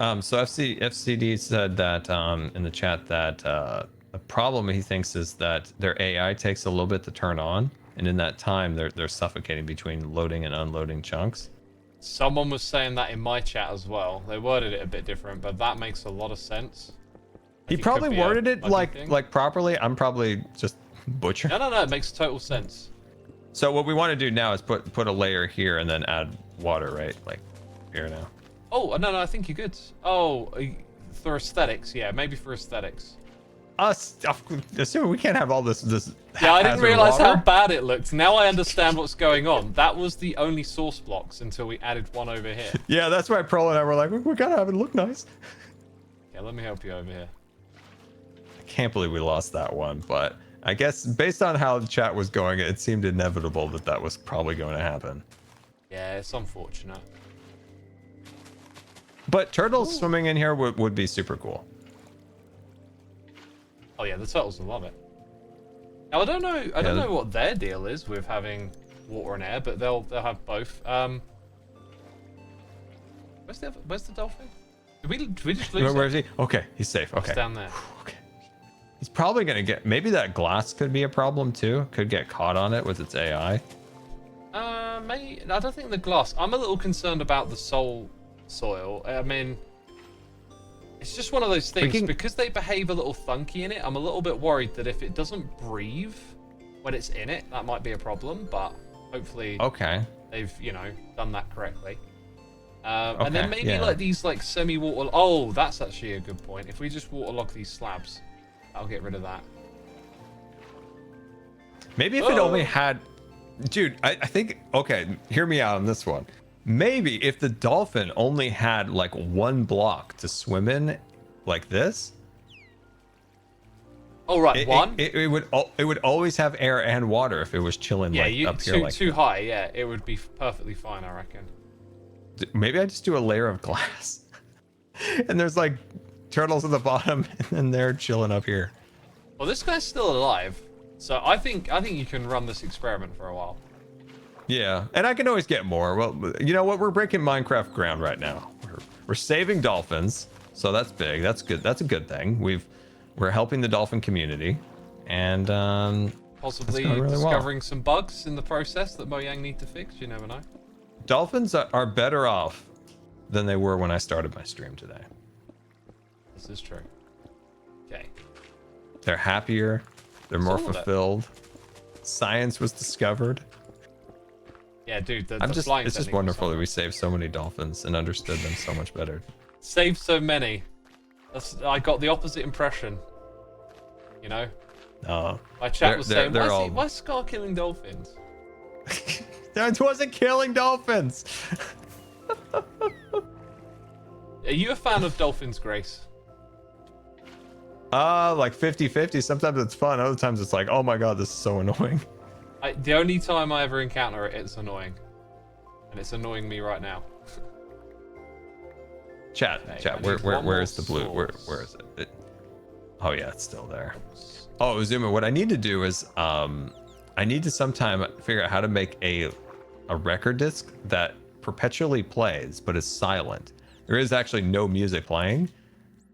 So FCD said that in the chat that the problem he thinks is that their AI takes a little bit to turn on, and in that time they're suffocating between loading and unloading chunks. Someone was saying that in my chat as well. They worded it a bit different, but that makes a lot of sense. He probably worded it thing. like properly. I'm probably just butchering. No, it makes total sense. So what we want to do now is put a layer here and then add water, right? Like here now. Oh, no, I think you're good. Oh, for aesthetics, yeah, maybe for aesthetics. Assuming we can't have all this Yeah, I didn't realize how water. bad it looked. Now I understand what's going on. That was the only source blocks until we added one over here. Yeah, that's why Pearl and I were like, we gotta have it look nice. Yeah, let me help you over here. I can't believe we lost that one, but I guess based on how the chat was going, it seemed inevitable that was probably going to happen. Yeah, it's unfortunate. But turtles swimming in here would be super cool. Oh yeah, the turtles will love it. Now I don't know what their deal is with having water and air, but they'll have both. Where's the dolphin? Did we just lose Where him? is he? Okay, he's safe. Okay. It's down there. Okay. He's probably gonna get. Maybe that glass could be a problem too. Could get caught on it with its AI. Maybe. I don't think the glass. I'm a little concerned about the soil. I mean, it's just one of those things because they behave a little funky in it. I'm a little bit worried that if it doesn't breathe when it's in it, that might be a problem. But hopefully, they've done that correctly. And then maybe like these like semi-water. Oh, that's actually a good point. If we just waterlog these slabs, that'll get rid of that. Maybe if it only had, dude, I think, okay, hear me out on this one. Maybe if the dolphin only had like one block to swim in like this. Oh, right, one? It would always have air and water if it was chilling up here like too high, yeah. It would be perfectly fine, I reckon. Maybe I just do a layer of glass. And there's like turtles at the bottom and then they're chilling up here. Well, this guy's still alive. So I think you can run this experiment for a while. Yeah, and I can always get more. Well, you know what? We're breaking Minecraft ground right now. We're saving dolphins, so that's big. That's good. That's a good thing. We're helping the dolphin community, and possibly really discovering some bugs in the process that Mojang need to fix. You never know. Dolphins are better off than they were when I started my stream today. This is true. Okay. They're happier. They're more fulfilled. Science was discovered. Yeah, dude. It's just wonderful that we saved so many dolphins and understood them so much better. Saved so many. I got the opposite impression. You know? My chat was saying, why is Scar killing dolphins? That wasn't killing dolphins! Are you a fan of Dolphin's Grace? Like 50-50. Sometimes it's fun. Other times it's like, oh my god, this is so annoying. The only time I ever encounter it, it's annoying. And it's annoying me right now. Chat, where is the blue? Where is it? Oh yeah, it's still there. Oh, Xisuma, what I need to do is I need to sometime figure out how to make a record disc that perpetually plays but is silent. There is actually no music playing,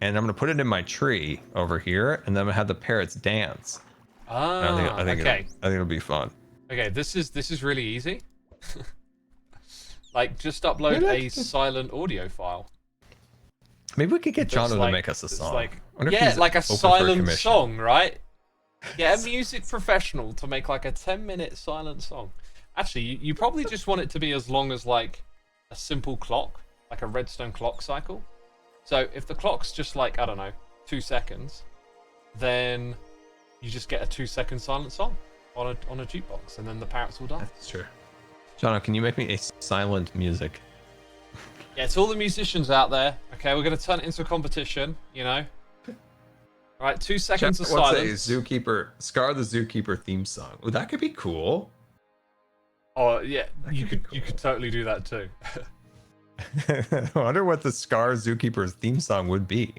and I'm gonna put it in my tree over here, and then I'm gonna have the parrots dance. I think it'll be fun. Okay, this is really easy. Like, just upload a silent audio file. Maybe we could get Jono to make us a song. Like a silent song, right? Get a music professional to make like a 10-minute silent song. Actually, you probably just want it to be as long as like a simple clock, like a redstone clock cycle. So if the clock's just like, I don't know, 2 seconds, then you just get a 2-second silent song on a jukebox, and then the parrots will die. That's true. Jono, can you make me a silent music? Yeah, it's all the musicians out there. Okay, we're gonna turn it into a competition, you know. All right, 2 seconds of silence. What's a Scar the Zookeeper theme song? Oh, that could be cool. Oh yeah, you could totally do that too. I wonder what the Scar Zookeeper's theme song would be.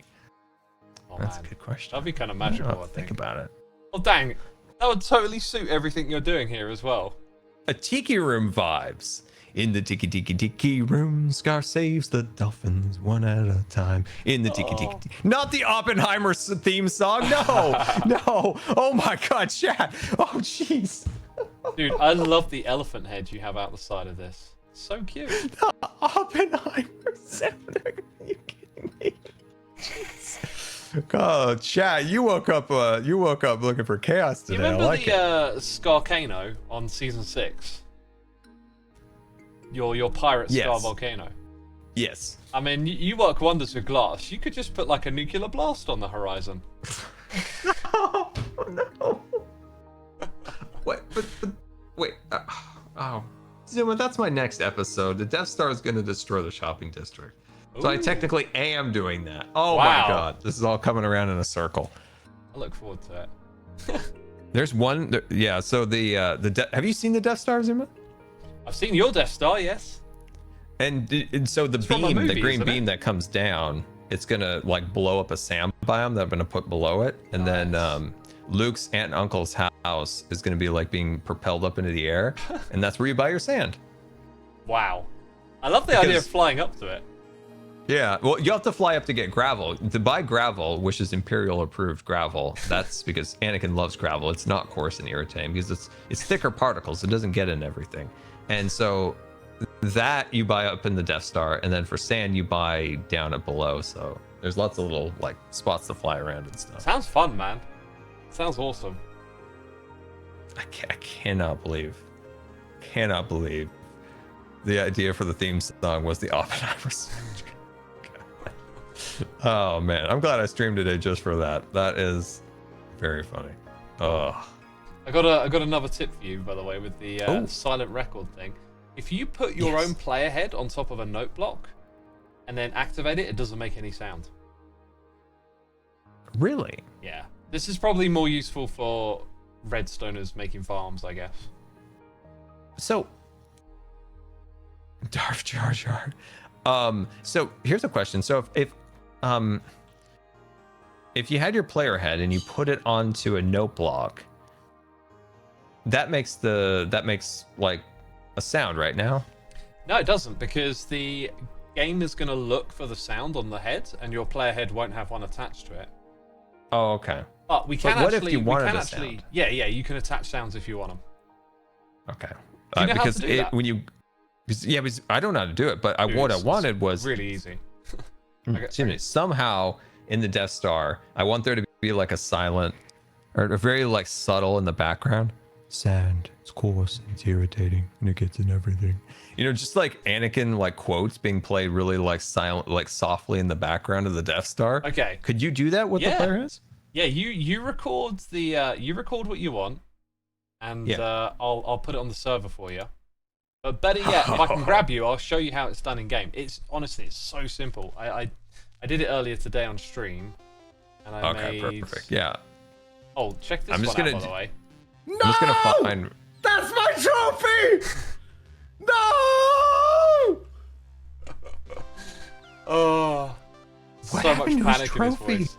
Oh, that's a good question. That'd be kind of magical. I think about it. Oh dang, that would totally suit everything you're doing here as well. A tiki room vibes. In the tiki room, Scar saves the dolphins one at a time. In the tiki. Not the Oppenheimer theme song. No, no. Oh my god, chat. Oh jeez. Dude, I love the elephant head you have out the side of this. So cute. The Oppenheimer sound. Are you kidding me? Jeez. Oh, chat, you woke up looking for chaos today. You remember I like the Scarcano on season 6? Your pirate Scar volcano. Yes. I mean, you work wonders with glass. You could just put like a nuclear blast on the horizon. No. Wait. Oh. Xisuma, that's my next episode. The Death Star is going to destroy the shopping district. So I technically am doing that. Oh my god. This is all coming around in a circle. I look forward to it. There's one. Yeah, so have you seen the Death Star, Xisuma? I've seen your Death Star, yes. And so the beam, the green beam that comes down, it's gonna like blow up a sand biome that I'm gonna put below it, and then Luke's aunt and uncle's house is gonna be like being propelled up into the air, and that's where you buy your sand. Wow, I love the idea of flying up to it. Yeah, well, you have to fly up to get gravel. To buy gravel, which is Imperial approved gravel, that's because Anakin loves gravel. It's not coarse and irritating because it's thicker particles. It doesn't get in everything. And so that you buy up in the Death Star, and then for sand you buy down at below. So there's lots of little like spots to fly around and stuff. Sounds fun, man. Sounds awesome. I cannot believe the idea for the theme song was the Oppenheimer. Oh man, I'm glad I streamed today just for that. That is very funny. Oh, I got another tip for you, by the way, with the silent record thing. If you put your own player head on top of a note block and then activate it, it doesn't make any sound. Really? Yeah. This is probably more useful for redstoners making farms, I guess. So, Darth Jar Jar. So here's a question. So if you had your player head and you put it onto a note block, that makes like a sound right now? No, it doesn't, because the game is going to look for the sound on the head, and your player head won't have one attached to it. Oh, okay. But we can what actually, if you wanted a actually, sound? yeah, you can attach sounds if you want them. Okay. Do you know because how to do that? when you, because I don't know how to do it, but Dude, what I wanted was really easy. excuse me, somehow in the Death Star, I want there to be like a silent or a very like subtle in the background. Sand, it's coarse, it's irritating, and it gets in everything. You know, just like Anakin like quotes being played really like silent, like softly in the background of the Death Star. Okay. Could you do that with the player heads? Yeah, you record you record what you want, and I'll put it on the server for you. But better yet, if I can grab you, I'll show you how it's done in game. It's honestly, it's so simple. I did it earlier today on stream, and I made. Perfect. Yeah. Oh, check this I'm just one out, gonna by the way. No! I'm just gonna find. That's my trophy! No! Oh, What so much happened to his panic in his trophy? voice.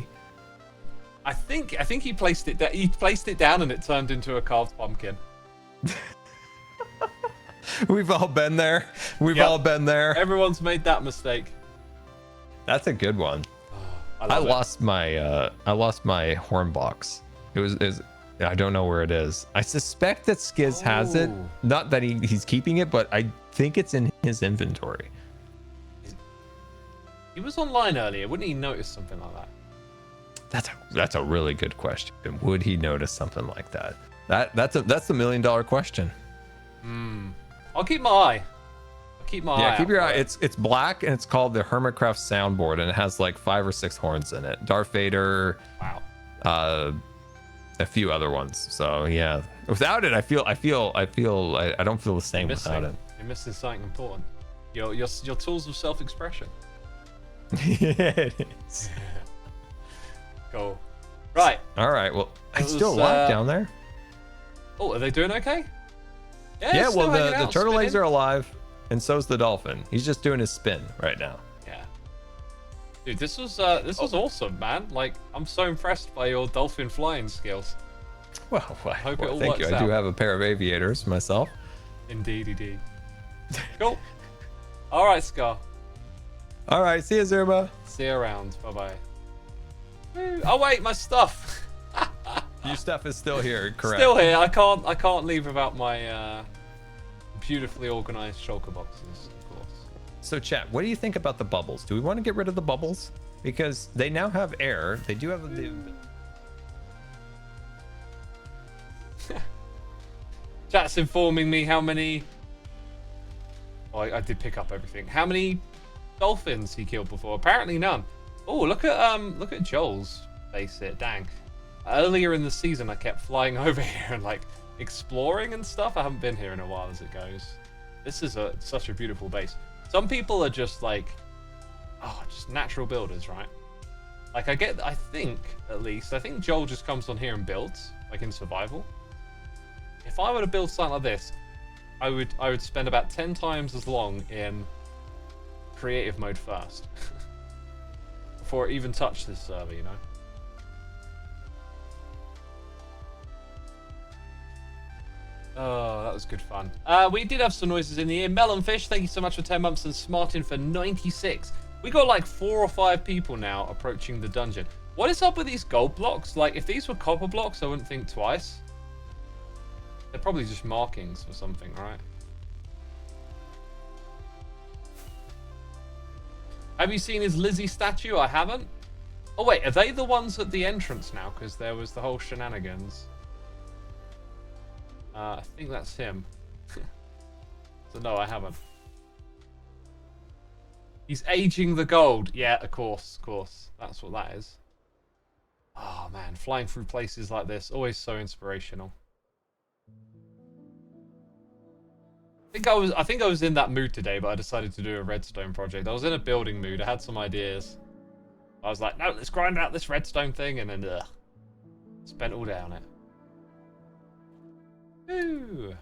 I think he placed it. He placed it down, and it turned into a carved pumpkin. We've all been there. We've Yep. all been there. Everyone's made that mistake. That's a good one. I lost my horn box. It was I don't know where it is. I suspect that Skiz has it. Oh. Not that he's keeping it, but I think it's in his inventory. He was online earlier. Wouldn't he notice something like that? That's a really good question. Would he notice something like that? That's the $1 million question. I'll keep my eye. Keep my eye. Yeah, keep your eye. It. It's black and it's called the Hermitcraft soundboard, and it has like 5 or 6 horns in it. Darth Vader. Wow. A few other ones. So yeah, without it, I don't feel the same without it. You're missing something important. Your tools of self-expression. It is. Cool. Right. All right. Well, It it's still was, alive down there. Oh, are they doing okay? Yeah. Yeah. it's Well, still hanging the out, turtle eggs spinning. are alive, and so's the dolphin. He's just doing his spin right now. Yeah. Dude, this was awesome, man. Like, I'm so impressed by your dolphin flying skills. Well, hope it all thank you. works I do out. have a pair of aviators myself. Indeed. Cool. All right, Scar. All right. See you, Xisuma. See you around. Bye-bye. Oh wait, my stuff. Your stuff is still here, correct? Still here. I can't leave without my beautifully organized shulker boxes, of course. So, chat, what do you think about the bubbles? Do we want to get rid of the bubbles? Because they now have air. They do have the. Chat's informing me how many. Oh, I did pick up everything. How many dolphins he killed before? Apparently none. Oh, look at Joel's face here. Dang. Earlier in the season, I kept flying over here and like exploring and stuff. I haven't been here in a while as it goes. This is such a beautiful base. Some people are just like, just natural builders, right? Like I think Joel just comes on here and builds, like in survival. If I were to build something like this, I would spend about 10 times as long in creative mode first. Before I even touch this server, you know? Oh, that was good fun. We did have some noises in the ear. Melonfish, thank you so much for 10 months, and Smartin for 96. We got like 4 or 5 people now approaching the dungeon. What is up with these gold blocks? Like, if these were copper blocks, I wouldn't think twice. They're probably just markings for something, right? Have you seen his Lizzie statue? I haven't. Oh wait, are they the ones at the entrance now? Because there was the whole shenanigans. I think that's him. So no, I haven't. He's aging the gold. Yeah, of course, of course. That's what that is. Oh man, flying through places like this, always so inspirational. I think I was in that mood today, but I decided to do a redstone project. I was in a building mood. I had some ideas. I was like, no, let's grind out this redstone thing, and then spent all day on it. Woo.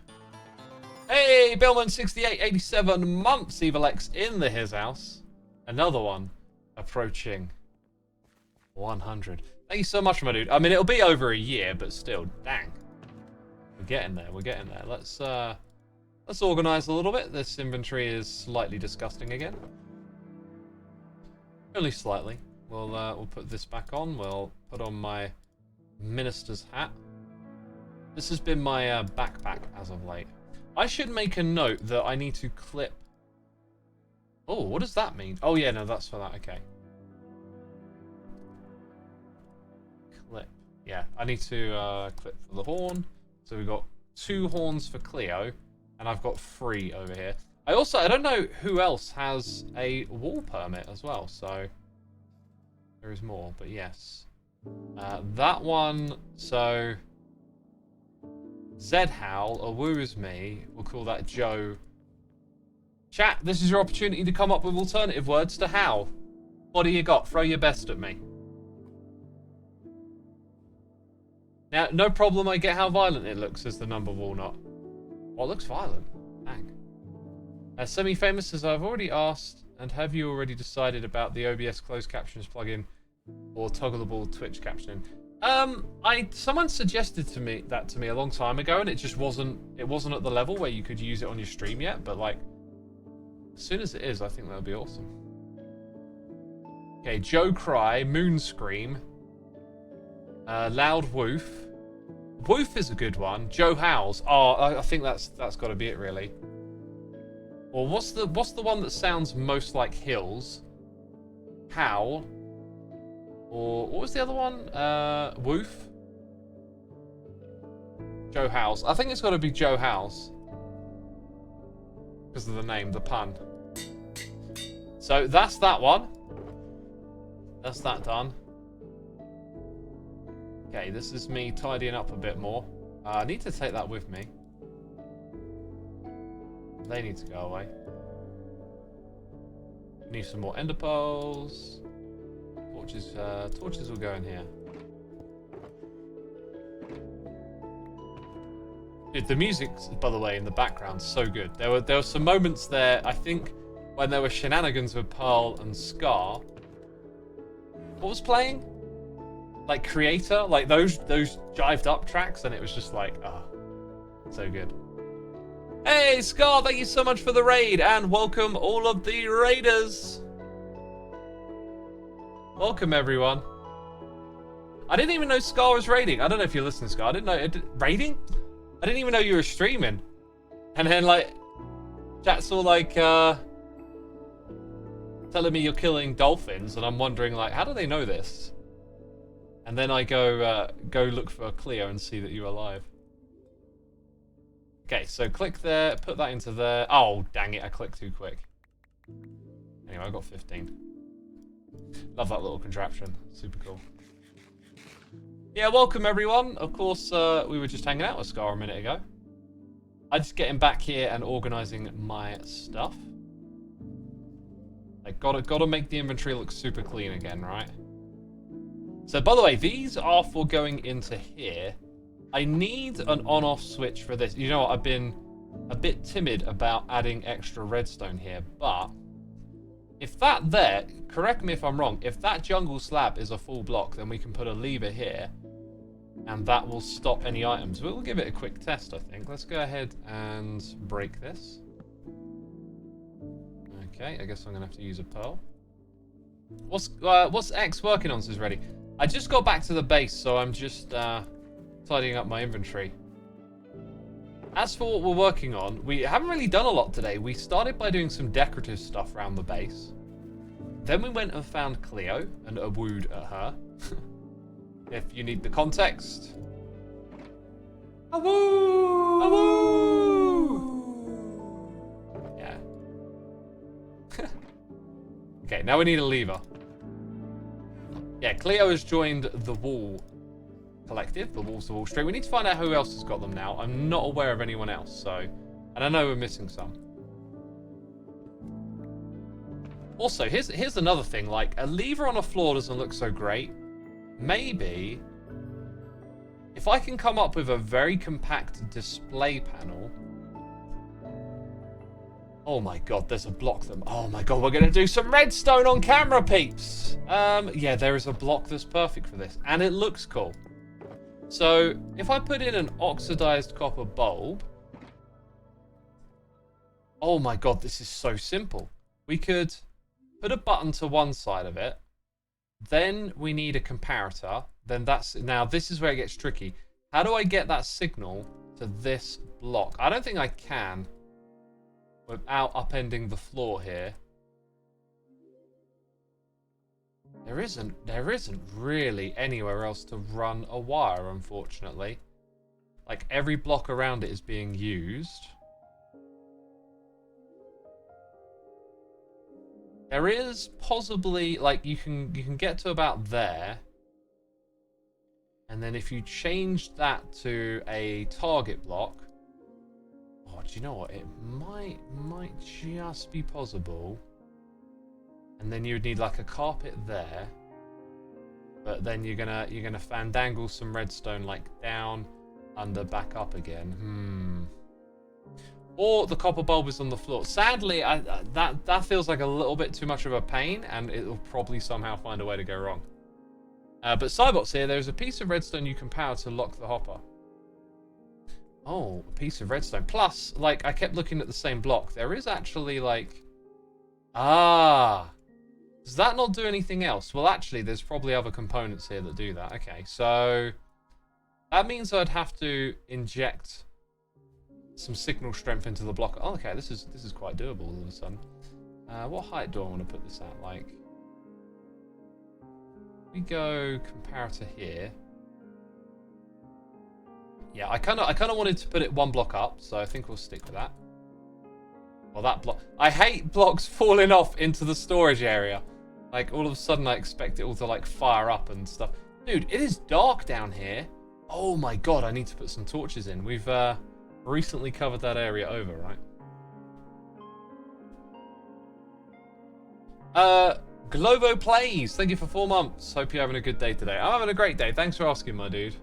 Hey, Billman6887 months, Evalex in the his house. Another one approaching 100. Thank you so much, my dude. I mean, it'll be over a year, but still, dang. We're getting there. We're getting there. Let's organize a little bit. This inventory is slightly disgusting again. Only slightly. We'll put this back on. We'll put on my minister's hat. This has been my backpack as of late. I should make a note that I need to clip. Oh, what does that mean? Oh yeah, no, that's for that. Okay. Clip. Yeah, I need to clip for the horn. So we've got 2 horns for Cleo. And I've got 3 over here. I don't know who else has a wall permit as well, so there is more, but yes. That one, so Zed Howl, or Woo is me, we'll call that Joe. Chat, this is your opportunity to come up with alternative words to Howl. What do you got? Throw your best at me. Now, no problem, I get how violent it looks as the number walnut. Oh, it looks violent. Dang. Semi-famous says, I've already asked, and have you already decided about the OBS closed captions plugin or toggleable Twitch captioning? Someone suggested to me a long time ago, and it just wasn't at the level where you could use it on your stream yet, but like, as soon as it is, I think that'll be awesome. Okay, Joe Cry, Moon Scream, Loud Woof. Woof is a good one. Joe Howls. Oh, I think that's got to be it, really. Or what's the one that sounds most like hills? Howl. Or what was the other one? Woof. Joe Howls. I think it's got to be Joe Howls because of the name, the pun. So that's that one. That's that done. Okay, this is me tidying up a bit more. I need to take that with me. They need to go away. Need some more ender pearls. Torches will go in here. Dude, the music, by the way, in the background, so good. There were some moments there, I think, when there were shenanigans with Pearl and Scar. What was playing? Like Creator, like those jived up tracks, and it was just like, so good. Hey Scar, thank you so much for the raid, and welcome all of the raiders. Welcome everyone. I didn't even know Scar was raiding. I don't know if you're listening, Scar. I didn't know raiding. I didn't even know you were streaming. And then like, chat's all like telling me you're killing dolphins, and I'm wondering like, how do they know this? And then I go look for Cleo and see that you're alive. Okay, so click there, put that into there. Oh, dang it, I clicked too quick. Anyway, I got 15. Love that little contraption. Super cool. Yeah, welcome everyone. Of course, we were just hanging out with Scar a minute ago. I'm just getting back here and organizing my stuff. Like, gotta make the inventory look super clean again, right? So, by the way, these are for going into here. I need an on-off switch for this. You know what? I've been a bit timid about adding extra redstone here, but if that there, correct me if I'm wrong, if that jungle slab is a full block, then we can put a lever here, and that will stop any items. We'll give it a quick test, I think. Let's go ahead and break this. Okay, I guess I'm going to have to use a pearl. What's X working on, says Ready? I just got back to the base, so I'm just tidying up my inventory. As for what we're working on, we haven't really done a lot today. We started by doing some decorative stuff around the base. Then we went and found Cleo and wooed at her. If you need the context. Awoo! Awoo! Yeah. Okay, now we need a lever. Yeah, Cleo has joined the Wall Collective, the Walls of Wall Street. We need to find out who else has got them now. I'm not aware of anyone else, so... And I know we're missing some. Also, here's another thing. Like, a lever on a floor doesn't look so great. Maybe... if I can come up with a very compact display panel... Oh my god, there's a block that... Oh my god, we're going to do some redstone on camera, peeps! Yeah, there is a block that's perfect for this. And it looks cool. So, if I put in an oxidized copper bulb... Oh my god, this is so simple. We could put a button to one side of it. Then we need a comparator. Then that's... Now, this is where it gets tricky. How do I get that signal to this block? I don't think I can... without upending the floor here. There isn't really anywhere else to run a wire, unfortunately. Like, every block around it is being used. There is possibly, like, you can get to about there. And then if you change that to a target block... Oh, do you know what? It might just be possible. And then you would need like a carpet there. But then you're gonna fandangle some redstone like down, under, back up again. Or the copper bulb is on the floor. Sadly, that feels like a little bit too much of a pain, and it'll probably somehow find a way to go wrong. But Cybot's here. There's a piece of redstone you can power to lock the hopper. Oh, a piece of redstone. Plus, like, I kept looking at the same block. There is actually, like... Ah! Does that not do anything else? Well, actually, there's probably other components here that do that. Okay, so... that means I'd have to inject some signal strength into the block. Oh, okay, this is quite doable all of a sudden. What height do I want to put this at? Like... we go comparator here. Yeah, I kind of wanted to put it one block up, so I think we'll stick with that. Well, that block... I hate blocks falling off into the storage area. Like, all of a sudden I expect it all to, like, fire up and stuff. Dude, it is dark down here. Oh my god, I need to put some torches in. We've recently covered that area over, right? Globo Plays, thank you for 4 months. Hope you're having a good day today. I'm having a great day. Thanks for asking, my dude.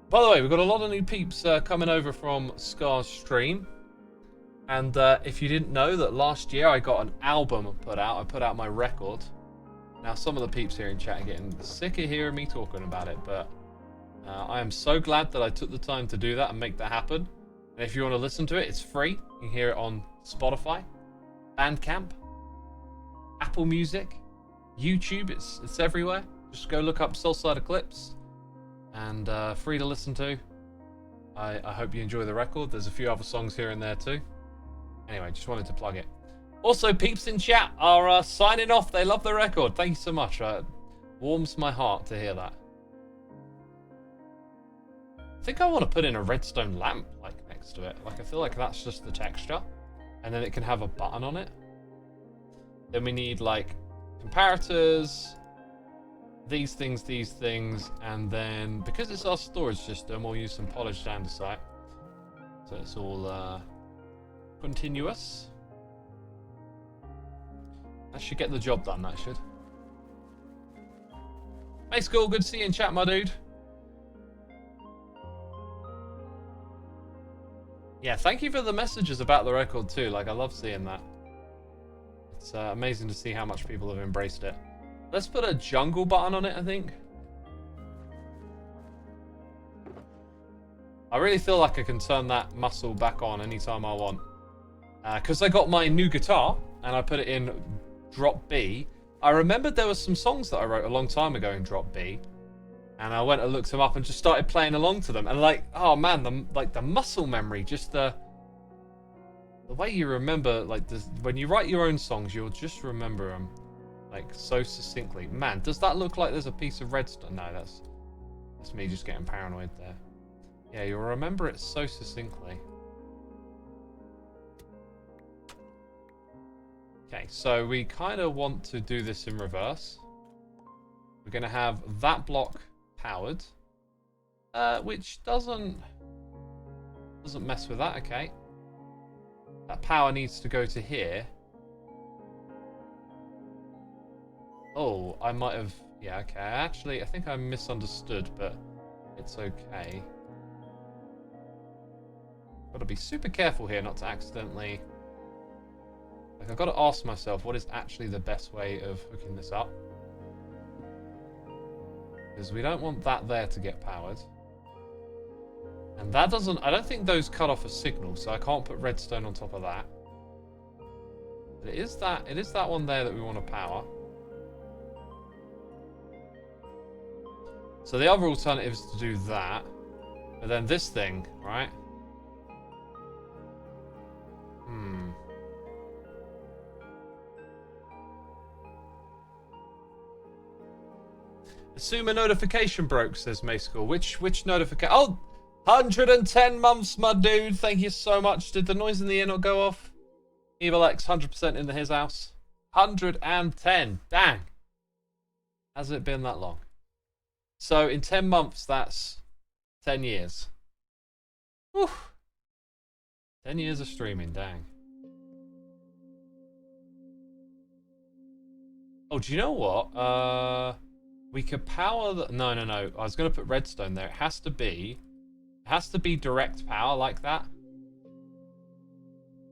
By the way, we've got a lot of new peeps coming over from Scar's stream. And if you didn't know that last year I got an album put out. I put out my record. Now, some of the peeps here in chat are getting sick of hearing me talking about it. But I am so glad that I took the time to do that and make that happen. And if you want to listen to it, it's free. You can hear it on Spotify, Bandcamp, Apple Music, YouTube. It's everywhere. Just go look up Soulside Eclipse. And free to listen to. I hope you enjoy the record. There's a few other songs here and there too. Anyway, just wanted to plug it. Also, peeps in chat are signing off. They love the record. Thank you so much. Warms my heart to hear that. I think I want to put in a redstone lamp like next to it. Like, I feel like that's just the texture. And then it can have a button on it. Then we need like comparators. These things, and then because it's our storage system, we'll use some polished andesite. So it's all continuous. That should get the job done, that should. Hey, School, good to see you in chat, my dude. Yeah, thank you for the messages about the record too. Like, I love seeing that. It's amazing to see how much people have embraced it. Let's put a jungle button on it, I think. I really feel like I can turn that muscle back on anytime I want. Because I got my new guitar, and I put it in drop B, I remembered there were some songs that I wrote a long time ago in Drop B. And I went and looked them up and just started playing along to them. And like, oh man, the muscle memory, just the way you remember, like, when you write your own songs, you'll just remember them, like, so succinctly. Man, does that look like there's a piece of redstone? No, that's me just getting paranoid there. Yeah, you'll remember it so succinctly. Okay, so we kind of want to do this in reverse. We're going to have that block powered, which doesn't mess with that. Okay, that power needs to go to here. Oh, I might have, yeah, okay, I think I misunderstood, but it's okay. Gotta be super careful here not to accidentally, like, I've got to ask myself what is actually the best way of hooking this up. Because we don't want that there to get powered. And that doesn't... I don't think those cut off a signal, so I can't put redstone on top of that. But it is that one there that we want to power. So the other alternative is to do that. But then this thing, right? Xisuma notification broke, says Mayschool. Which notification? Oh, 110 months, my dude. Thank you so much. Did the noise in the ear not go off? Evil X, 100% into his house. 110. Dang. Has it been that long? So in 10 months, that's 10 years. Whew. 10 years of streaming, dang. Oh, do you know what? We could power the... No. I was going to put redstone there. It has to be direct power like that.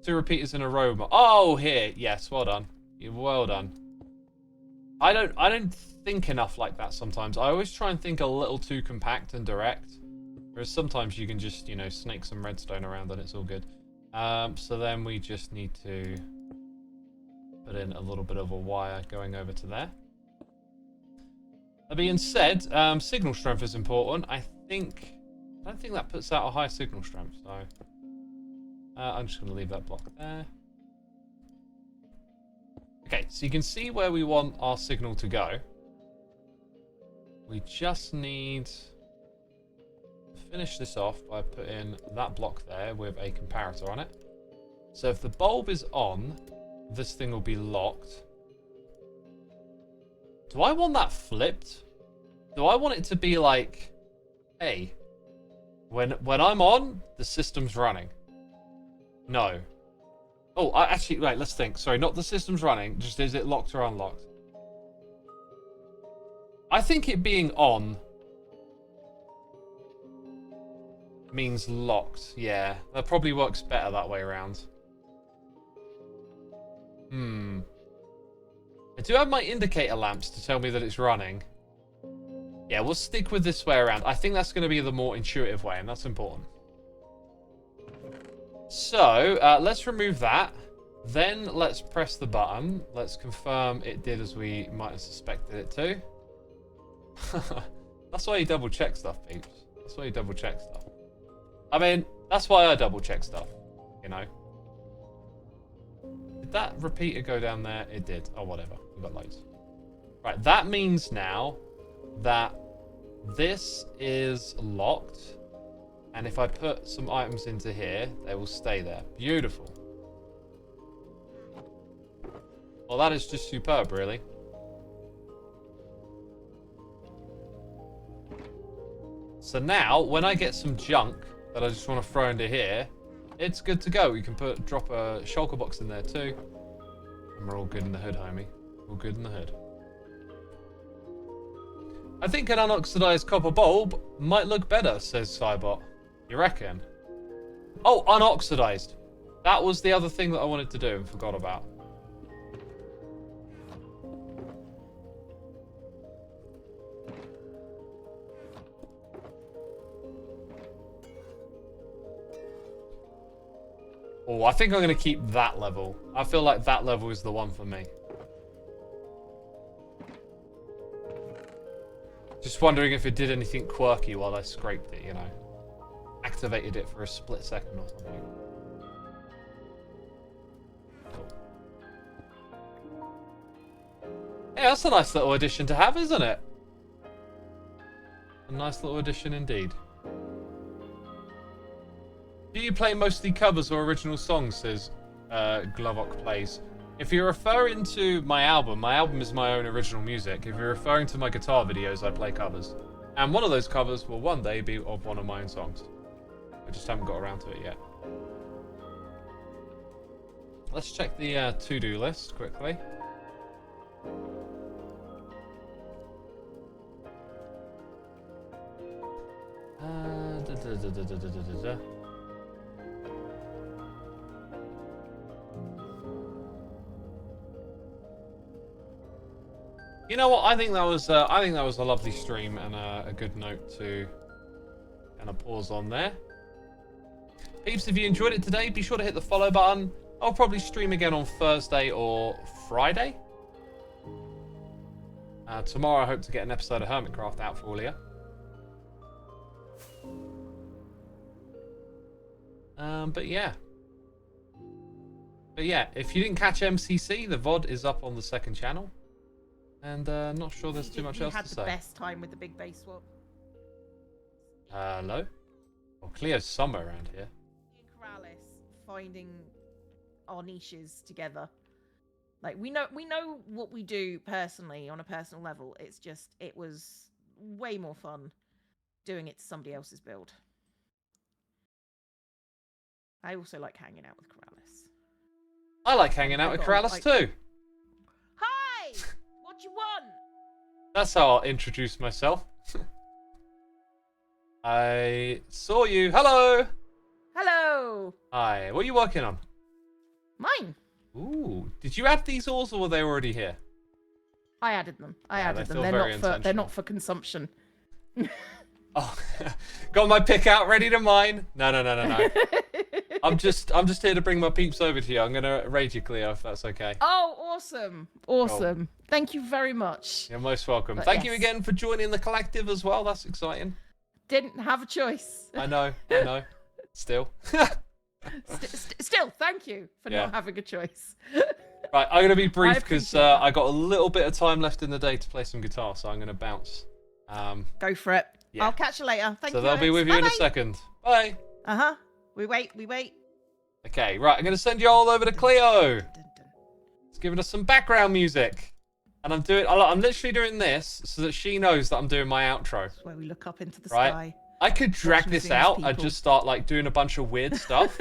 2 repeaters in a row. Oh, here. Yes, well done. Well done. I don't think enough like that sometimes. I always try and think a little too compact and direct. Whereas sometimes you can just, you know, snake some redstone around and it's all good. So then we just need to put in a little bit of a wire going over to there. That being said, signal strength is important. I don't think that puts out a high signal strength, so I'm just going to leave that block there. Okay, so you can see where we want our signal to go. We just need to finish this off by putting that block there with a comparator on it. So if the bulb is on, this thing will be locked. Do I want that flipped? Do I want it to be like, hey, when I'm on, the system's running? No. Oh, actually, right, let's think. Sorry, not the system's running, just is it locked or unlocked? I think it being on means locked. Yeah, that probably works better that way around. I do have my indicator lamps to tell me that it's running. Yeah, we'll stick with this way around. I think that's going to be the more intuitive way, and that's important. So, let's remove that. Then let's press the button. Let's confirm it did as we might have suspected it to. That's why you double check stuff, peeps. That's why you double check stuff. I mean, that's why I double check stuff, you know. Did that repeater go down there? It did. Oh, whatever. We've got loads. Right, that means now that this is locked. And if I put some items into here, they will stay there. Beautiful. Well, that is just superb, really. So now, when I get some junk that I just want to throw into here, it's good to go. We can drop a shulker box in there too. And we're all good in the hood, homie. All good in the hood. I think an unoxidized copper bulb might look better, says Cybot. You reckon? Oh, unoxidized. That was the other thing that I wanted to do and forgot about. Oh, I think I'm going to keep that level. I feel like that level is the one for me. Just wondering if it did anything quirky while I scraped it, you know. Activated it for a split second or something. Cool. Yeah, that's a nice little addition to have, isn't it? A nice little addition indeed. Do you play mostly covers or original songs, says Glovok Plays. If you're referring to my album is my own original music. If you're referring to my guitar videos, I play covers. And one of those covers will one day be of one of my own songs. I just haven't got around to it yet. Let's check the to-do list quickly. You know what? I think that was a lovely stream and a good note to kind of pause on there. Peeps, if you enjoyed it today, be sure to hit the follow button. I'll probably stream again on Thursday or Friday. Tomorrow I hope to get an episode of Hermitcraft out for all of you. But yeah, if you didn't catch MCC, the VOD is up on the second channel. And not sure there's too much else to say. You had the best time with the big base swap. Hello? Well, Cleo's somewhere around here. Me and Corrales finding our niches together. Like we know what we do personally on a personal level. It's just it was way more fun doing it to somebody else's build. I also like hanging out with Corrales. I like hanging out with Corrales too. Hi! What you want? That's how I'll introduce myself. I saw you. Hello! Hello! Hi. What are you working on? Mine. Ooh. Did you add these ores or were they already here? I added them. I Yeah, added they them. feel They're not for consumption. Oh, got my pick out ready to mine. No. I'm just here to bring my peeps over to you. I'm gonna raid you, Cleo, if that's okay. Oh, awesome. Awesome. Cool. Thank you very much. You're most welcome. But Thank you again for joining the collective as well. That's exciting. Didn't have a choice. I know. Still. Still, thank you for not having a choice. Right, I'm gonna be brief because I got a little bit of time left in the day to play some guitar, so I'm gonna bounce. Go for it. Yeah. I'll catch you later. Thank you. So they'll be with you in a second. Bye. We wait. Okay, right. I'm gonna send you all over to Cleo. It's giving us some background music, and I'm literally doing this so that she knows that I'm doing my outro. That's where we look up into the right? sky. I could drag this out and just start like doing a bunch of weird stuff,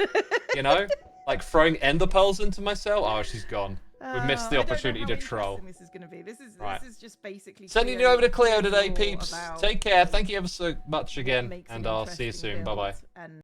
you know, like throwing ender pearls into myself. Oh, she's gone. We've missed the opportunity to troll. This is going to be. This is just basically sending you over to Cleo today, peeps. Take care. Thank you ever so much again, and I'll see you soon. Bye bye.